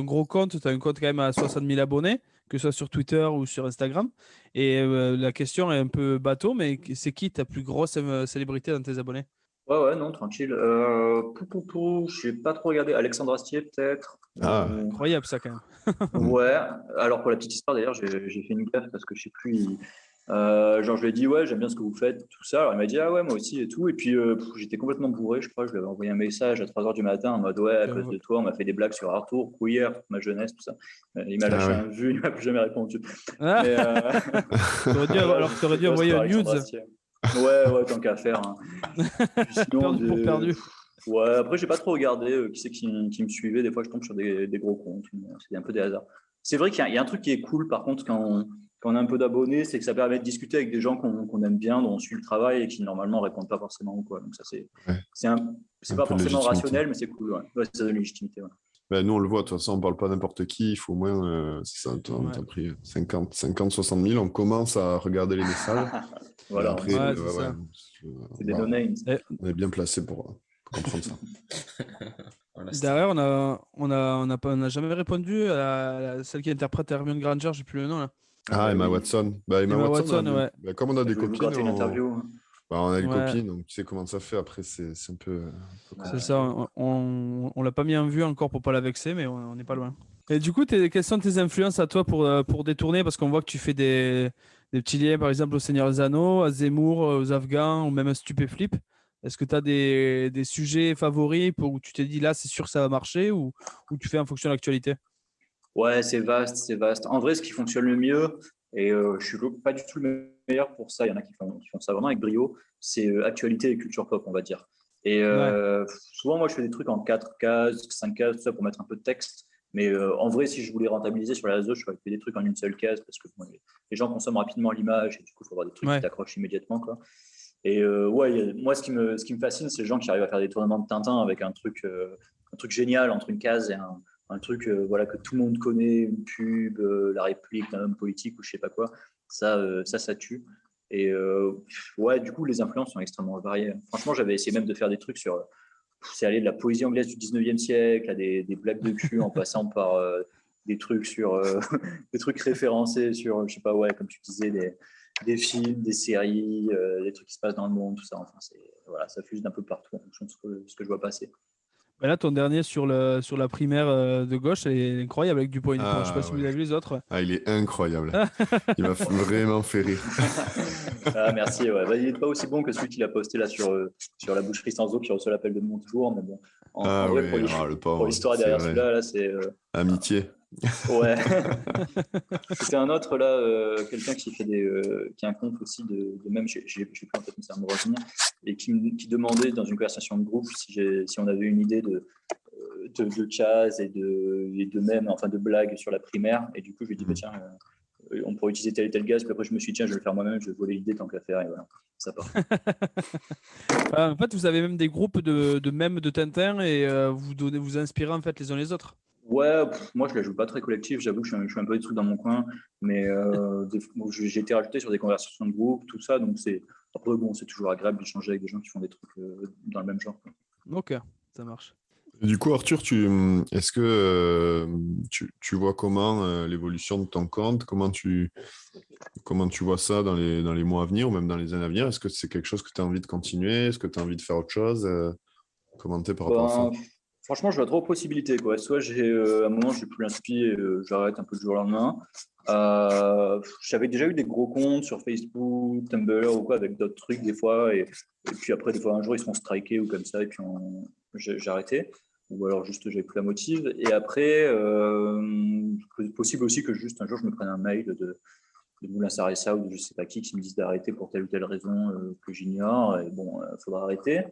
gros compte. Tu as un compte quand même à 60 000 abonnés, que ce soit sur Twitter ou sur Instagram. Et la question est un peu bateau, mais c'est qui ta plus grosse célébrité dans tes abonnés? Ouais, non, tranquille. Je n'ai pas trop regardé. Alexandre Astier, peut-être. Incroyable, ça, quand même. Ouais. Alors, pour la petite histoire, d'ailleurs, j'ai fait une gaffe parce que je sais plus. Genre, je lui ai dit, ouais, j'aime bien ce que vous faites, tout ça. Alors, il m'a dit, ah ouais, moi aussi et tout. Et puis, j'étais complètement bourré, je crois. Je lui avais envoyé un message à 3h du matin en mode, ouais, à cause de toi, on m'a fait des blagues sur Arthur, queer, ma jeunesse, tout ça. Il m'a lâché un vu, il m'a plus jamais répondu. Mais, t'aurais dû envoyer un nudes. Ouais, tant qu'à faire. Hein. Sinon, perdu pour perdu. Ouais, après, j'ai pas trop regardé qui c'est qui me suivait. Des fois, je tombe sur des gros comptes. C'est un peu des hasards. C'est vrai qu'il y a un truc qui est cool, par contre, quand on a un peu d'abonnés, c'est que ça permet de discuter avec des gens qu'on aime bien, dont on suit le travail et qui, normalement, répondent pas forcément ou quoi. Donc, ça, c'est pas forcément rationnel, mais c'est cool. Ouais, ça donne une légitimité. Ouais. Ben, nous, on le voit, de toute façon, on ne parle pas n'importe qui. Il faut au moins, c'est ça, on t'a pris 50, 60 000. On commence à regarder les messages. Voilà, après, c'est des no-names. On est bien placé pour comprendre ça. Derrière, on n'a jamais répondu à celle qui interprète Hermione Granger, j'ai plus le nom là. Emma Watson. Emma Watson, ouais. Comme on a des copines, on a des copines, donc tu sais comment ça fait. Après, c'est un peu. C'est ça. On l'a pas mis en vue encore pour pas la vexer, mais on n'est pas loin. Et du coup, quelles sont tes influences à toi pour détourner? Parce qu'on voit que tu fais des petits liens, par exemple, au Seigneur des Anneaux, à Zemmour, aux Afghans, ou même à Stupéflip. Est-ce que tu as des sujets favoris où tu t'es dit là, c'est sûr que ça va marcher, ou tu fais en fonction de l'actualité? Ouais, c'est vaste. En vrai, ce qui fonctionne le mieux, et je suis pas du tout le meilleur pour ça, il y en a qui font ça vraiment avec brio, c'est actualité et culture pop, on va dire. Et souvent, moi, je fais des trucs en 4 cases, 5 cases, tout ça pour mettre un peu de texte. Mais en vrai, si je voulais rentabiliser sur les réseaux, je ferais des trucs en une seule case parce que les gens consomment rapidement l'image et du coup, il faut avoir des trucs qui t'accrochent immédiatement, quoi. Et moi, ce qui me fascine, c'est les gens qui arrivent à faire des tournements de Tintin avec un truc génial entre une case et un truc que tout le monde connaît, une pub, la réplique d'un homme politique ou je sais pas quoi. Ça tue. Et du coup, les influences sont extrêmement variées. Franchement, j'avais essayé même de faire des trucs sur. C'est aller de la poésie anglaise du 19e siècle à des blagues de cul en passant par des trucs sur des trucs référencés sur, je sais pas, comme tu disais, des films, des séries, des trucs qui se passent dans le monde, tout ça. Enfin, ça fuse d'un peu partout en fonction de ce que je vois passer. Ben là, ton dernier sur la primaire de gauche est incroyable avec Dupont-Aignan. Je sais pas si vous avez vu les autres. Il est incroyable. Il m'a vraiment fait rire. Merci. Il n'est pas aussi bon que celui qu'il a posté là sur la boucherie sans eau qui reçoit l'appel de Montebourg. Mais bon, en vrai, pour l'histoire derrière celui-là, là, c'est. Amitié. Ouais. C'était un autre là, quelqu'un qui fait qui a un compte aussi de même, j'ai plus en tête, mais ça va me revenir, et qui demandait dans une conversation de groupe si on avait une idée de jazz et de même, enfin de blagues sur la primaire, et du coup je lui ai dit tiens, on pourrait utiliser tel et tel gaz, puis après je me suis dit tiens, je vais le faire moi-même, je vais voler l'idée tant qu'à faire, et voilà, ça part. En fait, vous avez même des groupes de mèmes de Tintin et vous inspirez en fait les uns les autres. Ouais, moi je la joue pas très collectif, j'avoue que je suis un peu des trucs dans mon coin, mais j'ai été rajouté sur des conversations de groupe, tout ça, donc après c'est toujours agréable d'échanger avec des gens qui font des trucs dans le même genre. Ok, ça marche. Du coup, Arthur, est-ce que tu vois comment l'évolution de ton compte, comment tu vois ça dans les mois à venir ou même dans les années à venir? Est-ce que c'est quelque chose que tu as envie de continuer? Est-ce que tu as envie de faire autre chose? Comment t'es par rapport à ça? Franchement, je vois trop de possibilités, quoi. Soit à un moment, je suis plus inspi et j'arrête un peu du jour au lendemain. J'avais déjà eu des gros comptes sur Facebook, Tumblr ou quoi, avec d'autres trucs des fois. Et puis après, des fois, un jour, ils se font striker ou comme ça. Et puis, j'ai arrêté. Ou alors, juste, j'avais plus la motive. Et après, possible aussi que juste un jour, je me prenne un mail de Moulin Saressa ou de je sais pas qui me disent d'arrêter pour telle ou telle raison que j'ignore. Et bon, il faudra arrêter.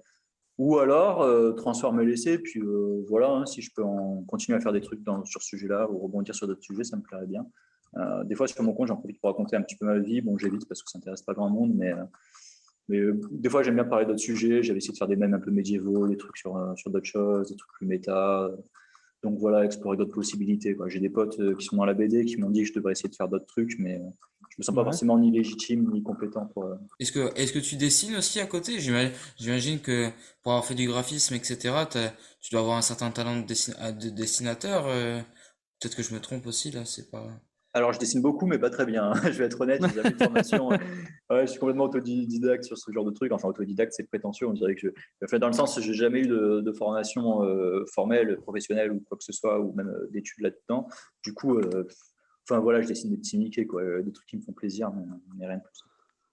Ou alors transformer l'essai, puis voilà, si je peux continuer à faire des trucs sur ce sujet-là ou rebondir sur d'autres sujets, ça me plairait bien. Des fois, sur mon compte, j'en profite pour raconter un petit peu ma vie. Bon, j'évite parce que ça n'intéresse pas grand monde, mais des fois, j'aime bien parler d'autres sujets. J'avais essayé de faire des mèmes un peu médiévaux, des trucs sur d'autres choses, des trucs plus méta. Donc voilà, explorer d'autres possibilités, quoi. J'ai des potes qui sont dans la BD qui m'ont dit que je devrais essayer de faire d'autres trucs, mais je me sens pas forcément ni légitime ni compétent pour. Est-ce que tu dessines aussi à côté? J'imagine que pour avoir fait du graphisme, etc., tu dois avoir un certain talent de dessinateur. Peut-être que je me trompe aussi, là, c'est pas... Alors, je dessine beaucoup, mais pas très bien. Je vais être honnête, j'ai jamais eu de formation. Ouais, je suis complètement autodidacte sur ce genre de trucs. Enfin, autodidacte, c'est prétentieux. On dirait que enfin, dans le sens, j'ai jamais eu de formation formelle, professionnelle ou quoi que ce soit, ou même d'études là-dedans. Du coup, enfin voilà, je dessine des petits Mickey, quoi, des trucs qui me font plaisir, mais rien de plus.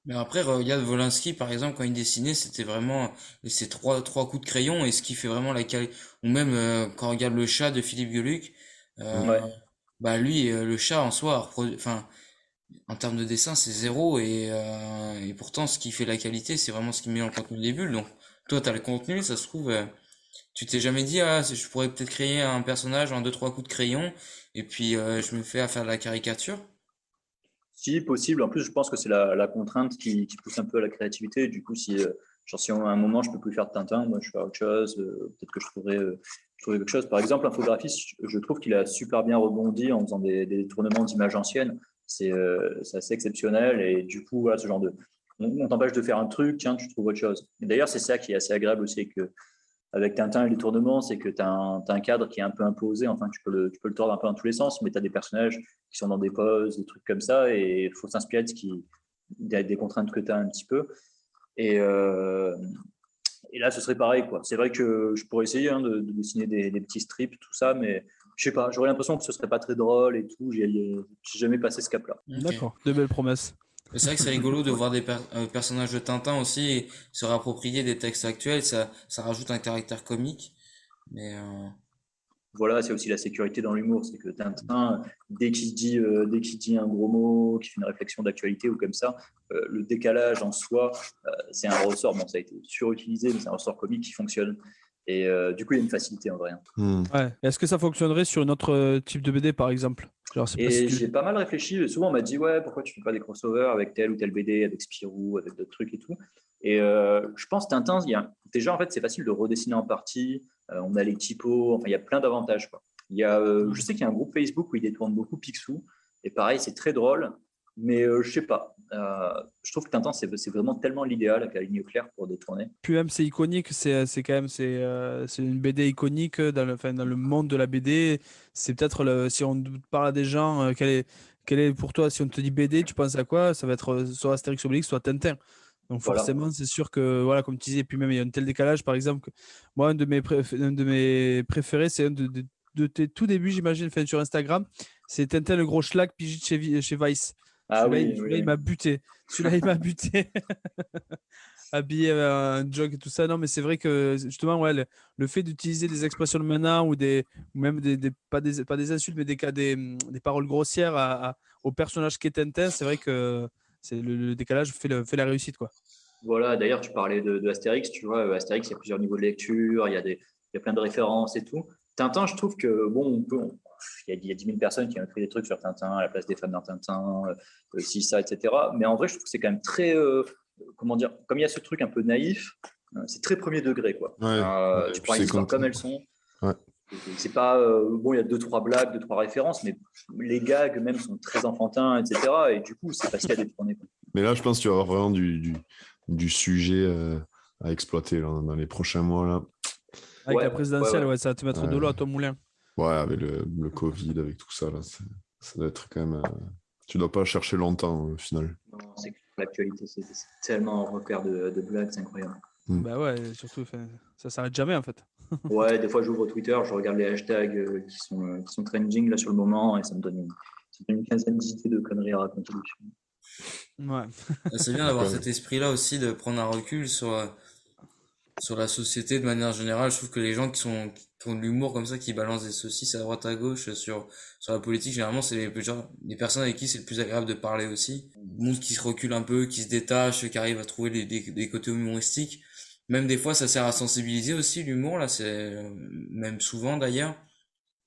Mais après, regarde Volinsky, par exemple, quand il dessinait, c'était vraiment ces trois coups de crayon, et ce qui fait vraiment la qualité. Ou même quand on regarde Le Chat de Philippe Gueluc, Ouais. bah lui, le chat en soi, enfin, en termes de dessin, c'est zéro, et pourtant, ce qui fait la qualité, c'est vraiment ce qui met dans le contenu des bulles. Donc, toi, t'as le contenu, ça se trouve, tu t'es jamais dit, ah, je pourrais peut-être créer un personnage en 2-3 coups de crayon, et puis je me fais à faire de la caricature. Si possible, en plus, je pense que c'est la contrainte qui pousse un peu à la créativité. Du coup, genre, si à un moment je peux plus faire de Tintin, moi je fais autre chose, peut-être que je trouverai quelque chose. Par exemple, l'infographiste, je trouve qu'il a super bien rebondi en faisant des tournements d'images anciennes. C'est assez exceptionnel et du coup, voilà, ce genre de. On t'empêche de faire un truc, tiens, tu trouves autre chose. Et d'ailleurs, c'est ça qui est assez agréable aussi avec Tintin et les tournements, c'est que tu as un cadre qui est un peu imposé. Enfin, tu peux le tordre un peu dans tous les sens, mais tu as des personnages qui sont dans des poses, des trucs comme ça, et il faut s'inspirer des contraintes que tu as un petit peu. Et là, ce serait pareil, quoi. C'est vrai que je pourrais essayer de dessiner des petits strips, tout ça, mais je sais pas, j'aurais l'impression que ce serait pas très drôle et tout. J'ai jamais passé ce cap-là. Ok. D'accord, de belles promesses. C'est vrai que c'est rigolo de voir des personnages de Tintin aussi et se réapproprier des textes actuels, ça rajoute un caractère comique. Mais Voilà, c'est aussi la sécurité dans l'humour, c'est que Tintin, dès qu'il dit un gros mot, qu'il fait une réflexion d'actualité ou comme ça, le décalage en soi, c'est un ressort. Bon, ça a été surutilisé, mais c'est un ressort comique qui fonctionne. Et du coup, il y a une facilité en vrai. Ouais. Est-ce que ça fonctionnerait sur une autre type de BD, par exemple? Genre, Et j'ai pas mal réfléchi. Souvent, on m'a dit, ouais, pourquoi tu fais pas des crossovers avec tel ou tel BD, avec Spirou, avec d'autres trucs et tout. Et je pense Tintin, déjà, en fait, c'est facile de redessiner en partie. On a les typos, enfin, il y a plein d'avantages, quoi. Je sais qu'il y a un groupe Facebook où ils détournent beaucoup Picsou. Et pareil, c'est très drôle. Mais je sais pas. Je trouve que Tintin, c'est vraiment tellement l'idéal avec la ligne claire pour détourner. Puis même, c'est iconique, c'est quand même c'est une BD iconique dans le monde de la BD. C'est peut-être si on parle à des gens, quel est pour toi, si on te dit BD, tu penses à quoi? Ça va être soit Astérix Obélix, soit Tintin. Donc Voilà. forcément, c'est sûr que voilà, comme tu disais, puis même il y a un tel décalage, par exemple, moi un de mes préférés, c'est un de tes tout débuts, j'imagine, fait sur Instagram, c'est Tintin le gros schlag pigé chez Vice. Ah Celui-là, il m'a buté. Celui-là, il m'a buté. Habillé avec un jog et tout ça. Non, mais c'est vrai que justement, ouais, le fait d'utiliser des expressions de maintenant ou même pas des insultes, mais des paroles grossières au personnage qui est Tintin, c'est vrai que le décalage fait la réussite, quoi. Voilà, d'ailleurs, tu parlais de Astérix, tu vois, Astérix, il y a plusieurs niveaux de lecture, il y a plein de références et tout. Tintin, je trouve que, bon, il y a 10 000 personnes qui ont écrit des trucs sur Tintin, la place des femmes dans Tintin, ci, ça, etc. Mais en vrai, je trouve que c'est quand même très, comment dire, comme il y a ce truc un peu naïf, c'est très premier degré, quoi. Ouais, tu prends les histoires comme elles sont. Ouais. C'est pas, bon, il y a 2-3 blagues, 2-3 références, mais les gags même sont très enfantins, etc. Et du coup, c'est facile à détourner, quoi. Mais là, je pense que tu vas avoir vraiment du sujet à exploiter là, dans les prochains mois. Là. Avec Ouais, la présidentielle, ouais. ouais, ça va te mettre de l'eau à ton moulin. Ouais, avec le Covid, avec tout ça, là, ça doit être quand même. Tu dois pas chercher longtemps au final. Non, c'est que l'actualité, c'est tellement un repère de blagues, c'est incroyable. Bah ouais, surtout, ça s'arrête jamais en fait. Ouais, des fois j'ouvre Twitter, je regarde les hashtags qui sont trending là sur le moment et ça me donne une quinzaine d'idées de conneries à raconter dessus. Ouais. c'est bien d'avoir cet esprit-là aussi, de prendre un recul sur la société de manière générale. Je trouve que les gens qui ont de l'humour comme ça, qui balancent des saucisses à droite à gauche sur la politique, généralement c'est les personnes avec qui c'est le plus agréable de parler aussi. Le monde qui se recule un peu, qui se détache, qui arrive à trouver des côtés humoristiques. Même des fois ça sert à sensibiliser aussi, l'humour, là, c'est même souvent d'ailleurs.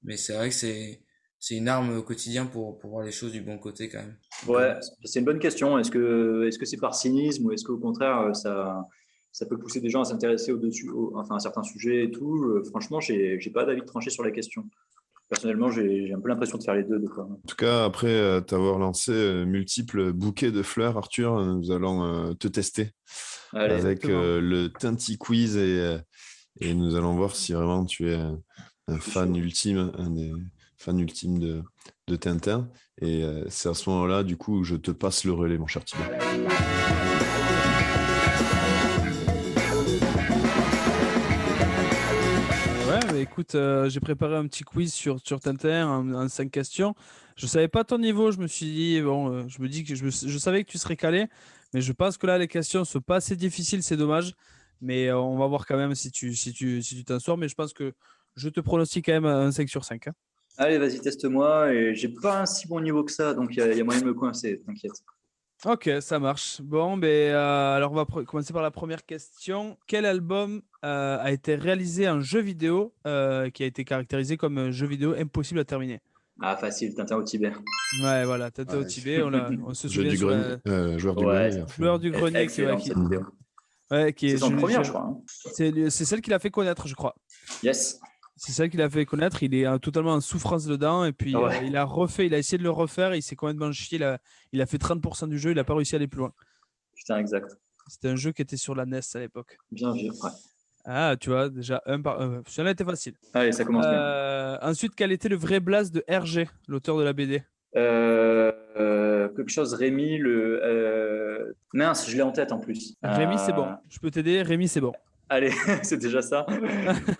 Mais c'est vrai que c'est une arme au quotidien pour voir les choses du bon côté quand même. Ouais, c'est une bonne question. Est-ce que c'est par cynisme ou est-ce qu'au contraire ça peut pousser des gens à s'intéresser enfin à certains sujets et tout. Franchement, j'ai pas d'avis tranché sur la question. personnellement, j'ai un peu l'impression de faire les deux fois. En tout cas, après t'avoir lancé multiples bouquets de fleurs, Arthur, nous allons te tester avec le Tinty Quiz et nous allons voir si vraiment tu es un fan ultime, un des fans ultimes de Tintin. Et c'est à ce moment-là, du coup, où je te passe le relais, mon cher Thibaut. Ouais, mais écoute, j'ai préparé un petit quiz sur Tintin en 5 questions. Je savais pas ton niveau, je me suis dit, bon, je me dis que je savais que tu serais calé, mais je pense que là, les questions sont pas assez difficiles, c'est dommage. Mais on va voir quand même si tu t'en sors. Mais je pense que je te pronostique quand même un 5 sur 5. Hein. Allez, vas-y, teste-moi. Et j'ai pas un si bon niveau que ça, donc il y a moyen de me coincer, t'inquiète. Ok, ça marche. Bon, ben, alors on va commencer par la première question. Quel album a été réalisé en jeu vidéo qui a été caractérisé comme un jeu vidéo impossible à terminer? Ah, facile, Tintin au Tibet. Ouais, voilà, Tintin au Tibet. On se souvient du grenier, joueur du grenier. Joueur du grenier excellent, cette vidéo. C'est son première, je crois. Hein. C'est celle qu'il a fait connaître, je crois. Yes. C'est celle qu'il a fait connaître. Il est totalement en souffrance dedans. Et puis, il a essayé de le refaire. Il s'est complètement chié. Il a fait 30% du jeu. Il n'a pas réussi à aller plus loin. Putain, exact. C'était un jeu qui était sur la NES à l'époque. Bien vu, ouais. Ah, tu vois, déjà, celui-là était facile. Allez, ça commence bien. Ensuite, quel était le vrai blaze de Hergé, l'auteur de la BD? Quelque chose, Rémi, mince, je l'ai en tête en plus. Rémi, c'est bon. Je peux t'aider. Rémi, c'est bon. Allez, c'est déjà ça.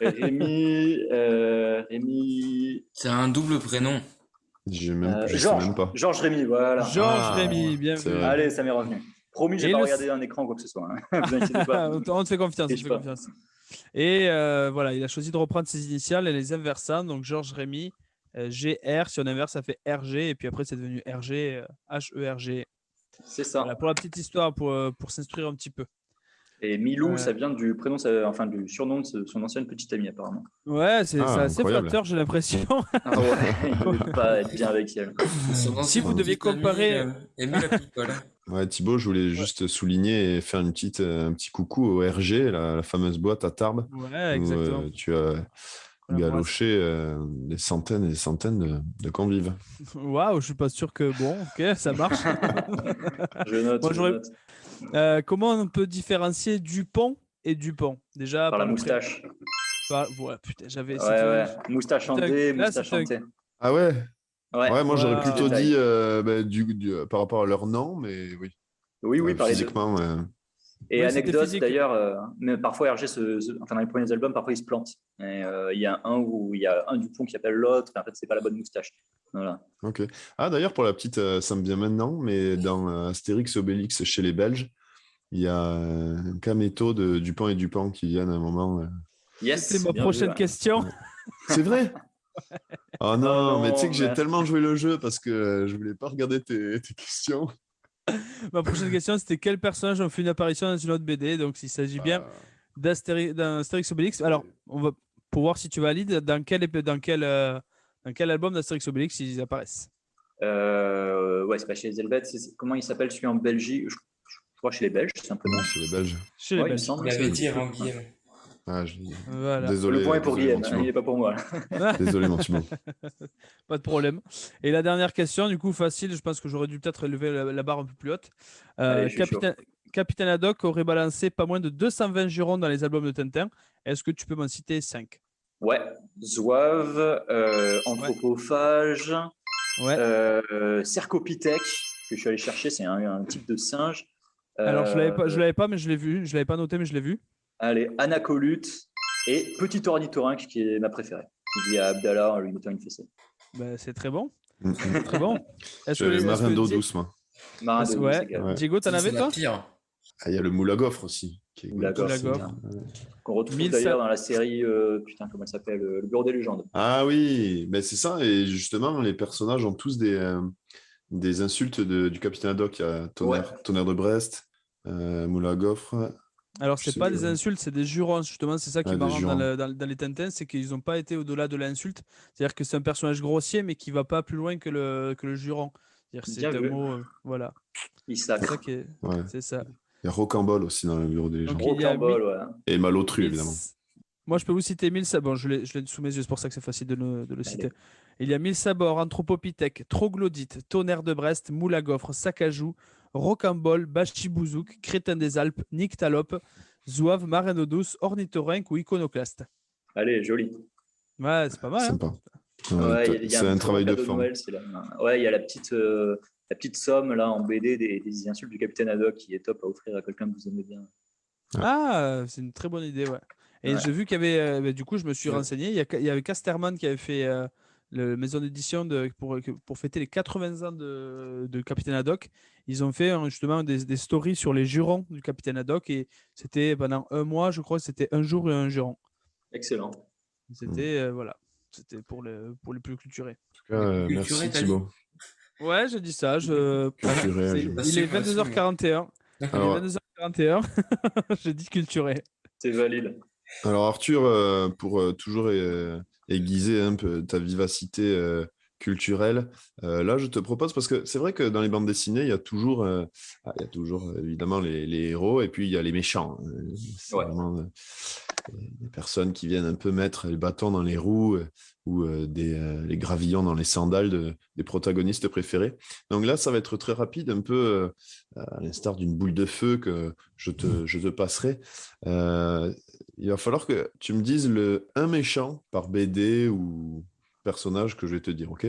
Rémi. C'est un double prénom. Je sais même pas. Georges Rémi, voilà. Georges Rémi, bien vu. Allez, ça m'est revenu. Promis, j'ai pas regardé un écran ou quoi que ce soit. Hein. Vous inquiétez pas. On te fait confiance. Et voilà, il a choisi de reprendre ses initiales et les inversant. Donc Georges Rémi, GR, si on inverse, ça fait RG. Et puis après, c'est devenu RG, HERG. C'est ça. Voilà, pour la petite histoire, pour s'instruire un petit peu. Et Milou, ça vient du prénom, enfin du surnom de son ancienne petite amie, apparemment. Ouais, c'est assez flatteur, j'ai l'impression. Ah ouais, il ne veut pas être bien avec elle. Si vous deviez comparer. Ouais, Thibaut, je voulais juste souligner et faire un petit coucou au RG, la fameuse boîte à Tarbes. Ouais, exactement. Où tu as galoché des centaines et des centaines de convives. Waouh, je suis pas sûr que. Bon, ok, ça marche. Je note. Moi, je note. Comment on peut différencier Dupont et Dupont? Déjà par la moustache. Ouais, putain, j'avais. Ouais. Moustache chantée, moustache chantée. Ah ouais. Ouais, moi j'aurais plutôt dit par rapport à leur nom, mais oui. Oui, par physiquement. Et anecdote d'ailleurs, mais parfois RG, dans les premiers albums, parfois il se plante. Il y a un Dupont qui appelle l'autre, et en fait c'est pas la bonne moustache. Voilà. Ok. Ah d'ailleurs pour la petite, ça me vient maintenant, mais dans Astérix Obélix chez les Belges, il y a un caméto de Dupont et Dupont qui viennent à un moment. Yes. C'est ma prochaine question. C'est vrai. Oh non, mais tu sais que j'ai tellement joué le jeu parce que je voulais pas regarder tes questions. Ma prochaine question, c'était quel personnage a fait une apparition dans une autre BD? Donc, s'il s'agit bien d'Astérix Obélix. Alors, on va pour voir si tu valides dans quel album d'Astérix Obélix ils apparaissent. Ouais, c'est pas chez les Helvètes. Comment il s'appelle celui en Belgique? Je crois chez les Belges, simplement. Chez les Belges. Chez les Belges. Il l'avait dit avant Guillaume. Voilà. Désolé. Le point est pour Guillaume, il n'est pas pour moi. Désolé, mon Thibaut. Pas de problème. Et la dernière question, du coup, facile, je pense que j'aurais dû peut-être élever la barre un peu plus haute. Allez, Capitaine Haddock aurait balancé pas moins de 220 jurons dans les albums de Tintin. Est-ce que tu peux m'en citer 5? Ouais, Zouave, Anthropophage, Cercopithèque, que je suis allé chercher, c'est un type de singe. Alors, je l'avais pas, mais je l'ai vu. Je l'avais pas noté, mais je l'ai vu. Allez, Anacolute et Petit Ornithorynque, qui est ma préférée. Qui dit à Abdallah en lui mettant une fessée. C'est très bon. Très bon. Marin d'eau douce, moi. Marin d'eau douce, également. Diego, t'en avais toi? Il y a le moule à gaufre aussi. Qu'on retrouve d'ailleurs dans la série, comment elle s'appelle, Le Bureau des légendes. Ah oui, c'est ça. Et justement, les personnages ont tous des insultes du capitaine Haddock. Il y a Tonnerre de Brest, moule à gaufre. Alors, c'est pas des insultes, c'est des jurons, justement. C'est ça qui est marrant dans les Tintins, c'est qu'ils n'ont pas été au-delà de l'insulte. C'est-à-dire que c'est un personnage grossier, mais qui va pas plus loin que le juron. C'est un mot, voilà. Il sacre. C'est ça. Il y a Rocambole aussi dans le Bureau des légendes. Rocambole, ouais. Et Malotru, évidemment. Moi, je peux vous citer 1000 sabords. Bon, je l'ai sous mes yeux, c'est pour ça que c'est facile de le citer. Il y a 1000 sabords, Anthropopithèque, Troglodyte, Tonnerre de Brest, Moule à Gaufre, Sacajou, Rocambole, Bachibouzouk, Crétin des Alpes, Nyctalope, Zouave, Marraine d'eau douce, Ornithorynque ou Iconoclaste. Allez, joli. Ouais, c'est pas mal. Hein. Sympa. Ouais, C'est un travail de forme. Noël, ouais, il y a la petite somme là en BD des insultes du Capitaine Haddock qui est top à offrir à quelqu'un que vous aimez bien. Ah, c'est une très bonne idée, ouais. Et Ouais. j'ai vu qu'il y avait, du coup, je me suis renseigné. Il y avait Casterman qui avait fait le maison d'édition pour fêter les 80 ans de Capitaine Haddock. Ils ont fait justement des stories sur les jurons du Capitaine Haddock et c'était pendant un mois, je crois, c'était un jour et un juron. Excellent. C'était voilà, c'était pour les plus culturés. En tout cas, merci Thibaut. Ouais, j'ai dit ça. Il est 22h41. Alors, Il est 22h41. J'ai dit culturé. C'est valide. Alors Arthur, pour toujours aiguiser un peu ta vivacité culturelle, là je te propose, parce que c'est vrai que dans les bandes dessinées, il y a toujours évidemment les héros et puis il y a les méchants. C'est vraiment des personnes qui viennent un peu mettre les bâtons dans les roues ou les gravillons dans les sandales des protagonistes préférés. Donc là, ça va être très rapide, un peu à l'instar d'une boule de feu que je te passerai. Il va falloir que tu me dises un méchant par BD ou personnage que je vais te dire, ok?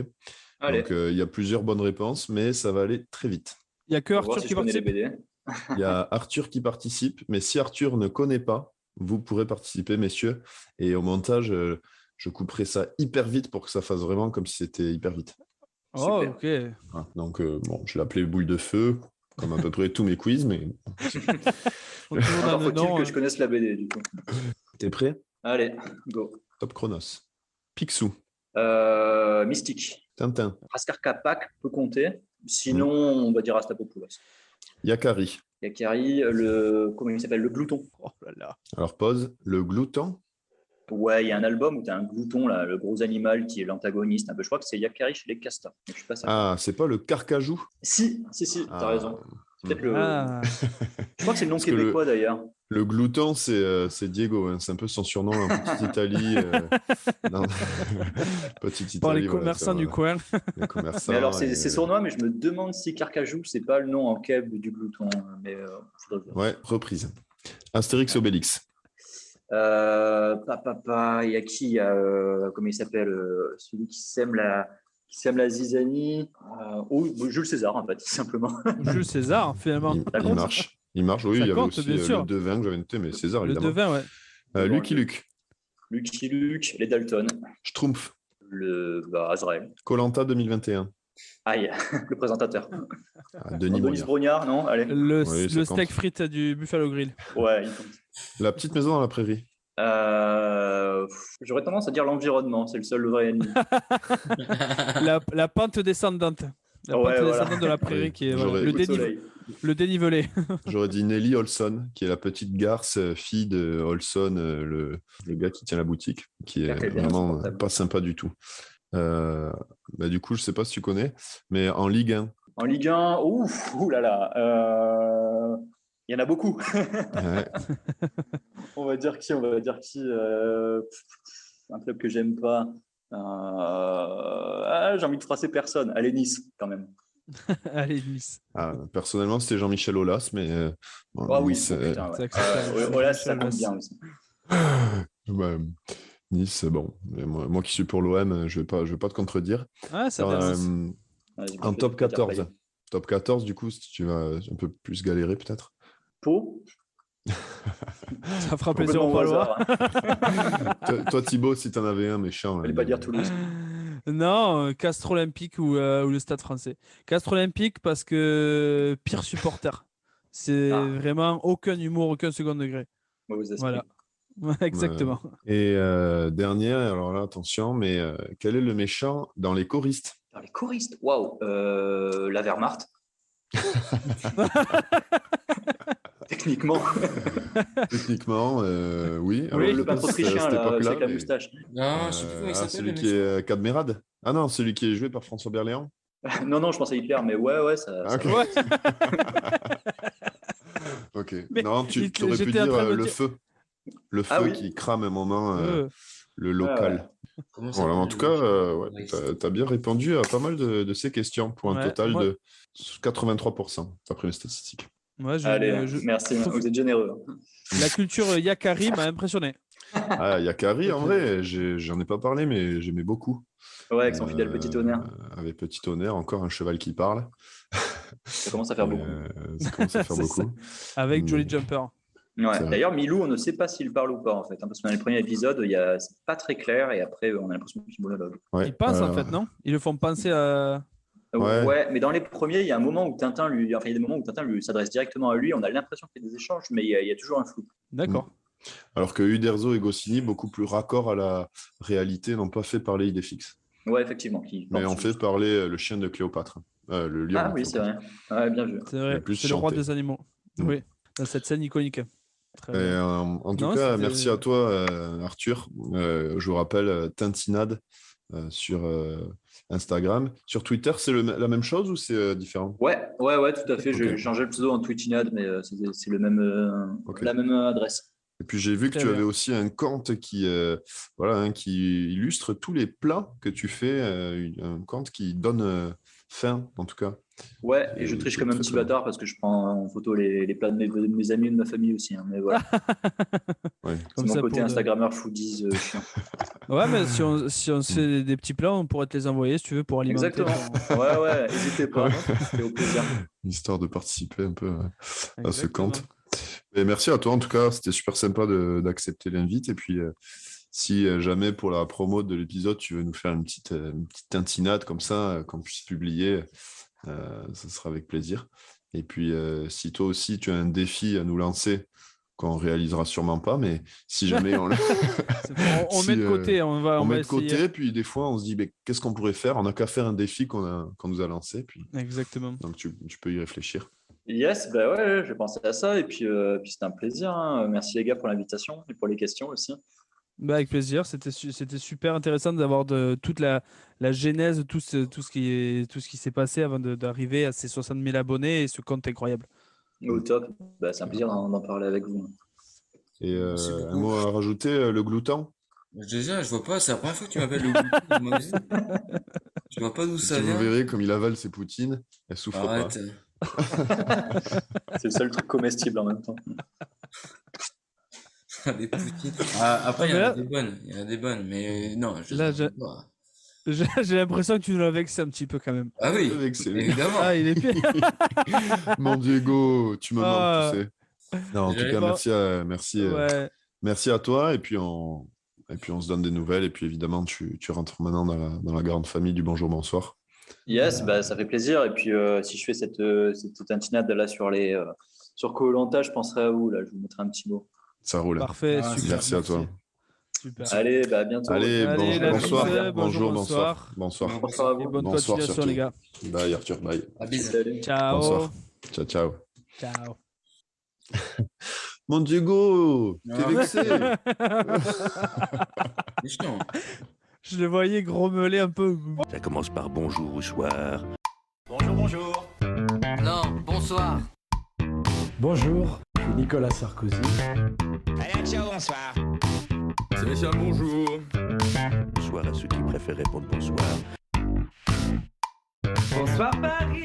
Allez. Donc, il y a plusieurs bonnes réponses, mais ça va aller très vite. Il n'y a que On va voir Arthur si qui je connais les participe. BD. Il y a Arthur qui participe, mais si Arthur ne connaît pas, vous pourrez participer, messieurs. Et au montage, je couperai ça hyper vite pour que ça fasse vraiment comme si c'était hyper vite. Oh, Super. ok. Voilà. Donc, bon, je l'ai appelé boule de feu, comme à peu près tous mes quiz, mais On est toujours dans Alors le faut-il nom, que je connaisse la BD du coup. t'es prêt? Allez, go. Top chronos. Picsou. Mystique. Tintin. Raskar Kapak peut compter. Sinon, on va dire Astapopoulos. Yakari. Yakari, comment il s'appelle? Le glouton. Oh là là. Alors, pause. Le glouton. Ouais, il y a un album où tu as un glouton, là, le gros animal qui est l'antagoniste. Un peu. Je crois que c'est Yakari chez les castors. Mais je suis pas certain. Ah, c'est pas le carcajou? Si, t'as Ah. raison. C'est peut-être Ah. Je crois que c'est le nom Parce que québécois d'ailleurs. Le glouton, c'est Diego. Hein. C'est un peu son surnom en Petite Italie. Dans... Petite Italie. Par les voilà, commerçants du coin. Les commerçants. Mais alors, c'est sournois, mais je me demande si Carcajou, c'est pas le nom en keb du glouton. Mais faudrait voir. Ouais, reprise. Astérix Obélix. Il y a qui? Il y a, comment il s'appelle? Celui qui sème la zizanie. Jules César, en fait, tout simplement. Jules César, finalement. Il marche. Il marche, oui. Ça Il y avait compte, aussi bien sûr. le devin que j'avais noté, mais César, Le évidemment. devin, ouais. Lucky Luke. Lucky Luke, les Dalton, Schtroumpf. Azrael. Koh-Lanta 2021. Aïe, le présentateur. Denis Denis Brognard. Brognard, non? Allez. Le Oui, ça steak compte. frites du Buffalo Grill. Ouais, il compte. La petite maison dans la prairie. J'aurais tendance à dire l'environnement, c'est le seul vrai ennemi. La pente descendante. La pente Ouais, voilà. descendante de la prairie Oui, qui est j'aurais- le dénivelé. J'aurais dit Nelly Olson, qui est la petite garce, fille de Olson, le gars qui tient la boutique, qui est Elle est bien vraiment insupportable. pas sympa du tout. Du coup, je sais pas si tu connais, mais en Ligue 1, En Ligue 1, ouh là là. Il y en a beaucoup. ouais, On va dire qui? Un club que j'aime pas. J'ai envie de froisser personne. Allez, Nice, quand même. Allez, Nice. personnellement, c'était Jean-Michel Aulas, mais bon, Ah oui, Nice, putain, c'est ouais. acceptable. Voilà, ça compte bien aussi. ouais, Nice, bon. Mais moi qui suis pour l'OM, je vais pas te contredire. Ah, ça Alors, va. Nice. Vas-y, En je top vais te dire 14. Payet. Top 14, du coup, si tu vas un peu plus galérer, peut-être. Pau. Ça fera plaisir aux Complètement au Palois. hasard. Toi, Thibaut, si t'en avais un méchant. Fallait pas dire Toulouse. Non, Castres Olympique ou le Stade Français. Castres Olympique parce que pire supporter. C'est vraiment aucun humour, aucun second degré. Mauvais esprit. Voilà. Exactement. Et dernière, alors là, attention, mais quel est le méchant dans les choristes? Alors, les choristes, waouh, la Wehrmacht. Techniquement, Techniquement, oui. Alors, Oui, je le sais pas peintre si c'était à autrichien cette là, époque-là, avec la mais, moustache. Non, je sais plus comment il s'appelle. celui le qui est Cadmerade. Ah non, celui qui est joué par François Berléand. Non, je pense à Hitler, mais ouais, ça. Ah, ok. ça- Ouais. Ok. Mais non, tu aurais pu j'étais en dire train de me le dire- feu. Le feu Ah oui. qui crame un moment le local. Comment ça Voilà, en s'appelle, tout cas, le- ouais, t'as bien répondu à pas mal de ces questions pour un Ouais, total moi- de 83%, d'après mes statistiques. Moi, Allez, merci, vous êtes généreux. La culture Yakari m'a impressionné. Ah, Yakari, en vrai, j'en ai pas parlé, mais j'aimais beaucoup. Ouais, avec son fidèle petit tonnerre. Avec Petit Tonnerre, encore un cheval qui parle. Ça commence à faire beaucoup. Ça commence à faire C'est beaucoup. Avec Jolly Mais- Jumper. Ouais. C'est vrai. D'ailleurs, Milou, on ne sait pas s'il parle ou pas, en fait. Parce que dans les premiers épisodes, c'est pas très clair et après, on a l'impression qu'il monologue. Ouais, Ils pensent en fait, non? Ils le font penser à. Ouais. Ouais, mais dans les premiers, il y a un moment où Tintin lui, enfin, il y a des moments où Tintin lui s'adresse directement à lui. On a l'impression qu'il y a des échanges, mais il y a toujours un flou. D'accord. Alors que Uderzo et Goscinny, beaucoup plus raccord à la réalité, n'ont pas fait parler Idéfix. Ouais, effectivement. Mais on fait parler le chien de Cléopâtre. Le lion. Ah de oui, c'est Cléopâtre. vrai. Ouais, bien vu. C'est vrai. Le plus C'est le roi chanté. des animaux. Mm. Oui. Dans cette scène iconique. Très Et, bien. en tout Non, cas, c'était- merci à toi, Arthur. Je vous rappelle Tintinade sur Instagram. Sur Twitter, c'est la même chose ou c'est différent? Ouais, tout à fait. Ok. J'ai changé le pseudo en Twitchinade, mais c'est le même, Ok. la même adresse. Et puis j'ai vu que Très tu bien. avais aussi un compte qui, qui illustre tous les plats que tu fais, un compte qui donne faim, en tout cas. Ouais, Et et je triche c'est comme un très, petit très bâtard parce que je prends en photo les plats de mes amis et de ma famille aussi. Hein, mais voilà, Ouais. c'est Comme mon ça, côté pour Instagrammeur foodies chiant. Ouais, mais si on se fait des petits plats, on pourrait te les envoyer si tu veux pour alimenter. Exactement. Ouais, n'hésitez pas. C'était au plaisir. Histoire de participer un peu à ce Exactement. compte. Et merci à toi, en tout cas. C'était super sympa d'accepter l'invite. Et puis, si jamais pour la promo de l'épisode, tu veux nous faire une petite tintinade comme ça, qu'on puisse publier, ça sera avec plaisir. Et puis, si toi aussi, tu as un défi à nous lancer, qu'on réalisera sûrement pas, mais si jamais on On Si, met de côté, on va met de essayer. côté, puis des fois, on se dit, mais qu'est-ce qu'on pourrait faire? On n'a qu'à faire un défi qu'on nous a lancé. Puis... Exactement. Donc, tu peux y réfléchir. Yes, bah ouais, j'ai pensé à ça et puis c'était un plaisir. Hein. Merci les gars pour l'invitation et pour les questions aussi. Bah, avec plaisir, c'était super intéressant d'avoir toute la genèse, tout ce qui s'est passé avant d'arriver à ces 60 000 abonnés et ce compte incroyable. Au top, bah, c'est un plaisir d'en parler avec vous. Et Merci beaucoup. un mot à rajouter, le glouton? Déjà, je vois pas, c'est la première fois que tu m'appelles le goût de ma vie. Je vois pas d'où ça Vous vient. verrez comme il avale ses poutines, elle souffre Arrête. C'est le seul truc comestible en même temps. Les poutines. Ah, après, il y en mais a là- des bonnes. Il y en a des bonnes, mais non. Là, sais pas. J'ai l'impression que tu nous l'as vexé un petit peu quand même. Ah oui, Avec ses- évidemment. Ah, il est pire. Mon Diego, tu me Ah. manques, tu sais. Non, en tout J'avais cas, pas- merci Ouais. à toi. Et puis, on se donne des nouvelles. Et puis, évidemment, tu rentres maintenant dans la grande famille du Bonjour, Bonsoir. Yes, bah, ça fait plaisir. Et puis si je fais cette tintinade là sur Koh-Lanta, je penserai à vous. Là, je vous mettrai un petit mot. Ça roule. Parfait, Ah, super. Merci à toi. Super. Allez, bah, à bientôt. Allez, Allez, la bonsoir. bise, Bonjour, bonsoir. bonsoir. Bonsoir à Et vous. bonne Bonsoir continuation, surtout. les gars. Bye, Arthur. Bye. Ah, bisous. Salut. Ciao. Bonsoir. Ciao, ciao. Ciao. Mon Diego, t'es Ah. vexé. C'est chiant. Je le voyais grommeler un peu. Ça commence par bonjour ou soir. Bonjour, bonjour. Non, bonsoir. Bonjour, je suis Nicolas Sarkozy. Allez, ciao, bonsoir. Sébastien, bonjour. Bonsoir à ceux qui préfèrent répondre bonsoir. Bonsoir, Paris.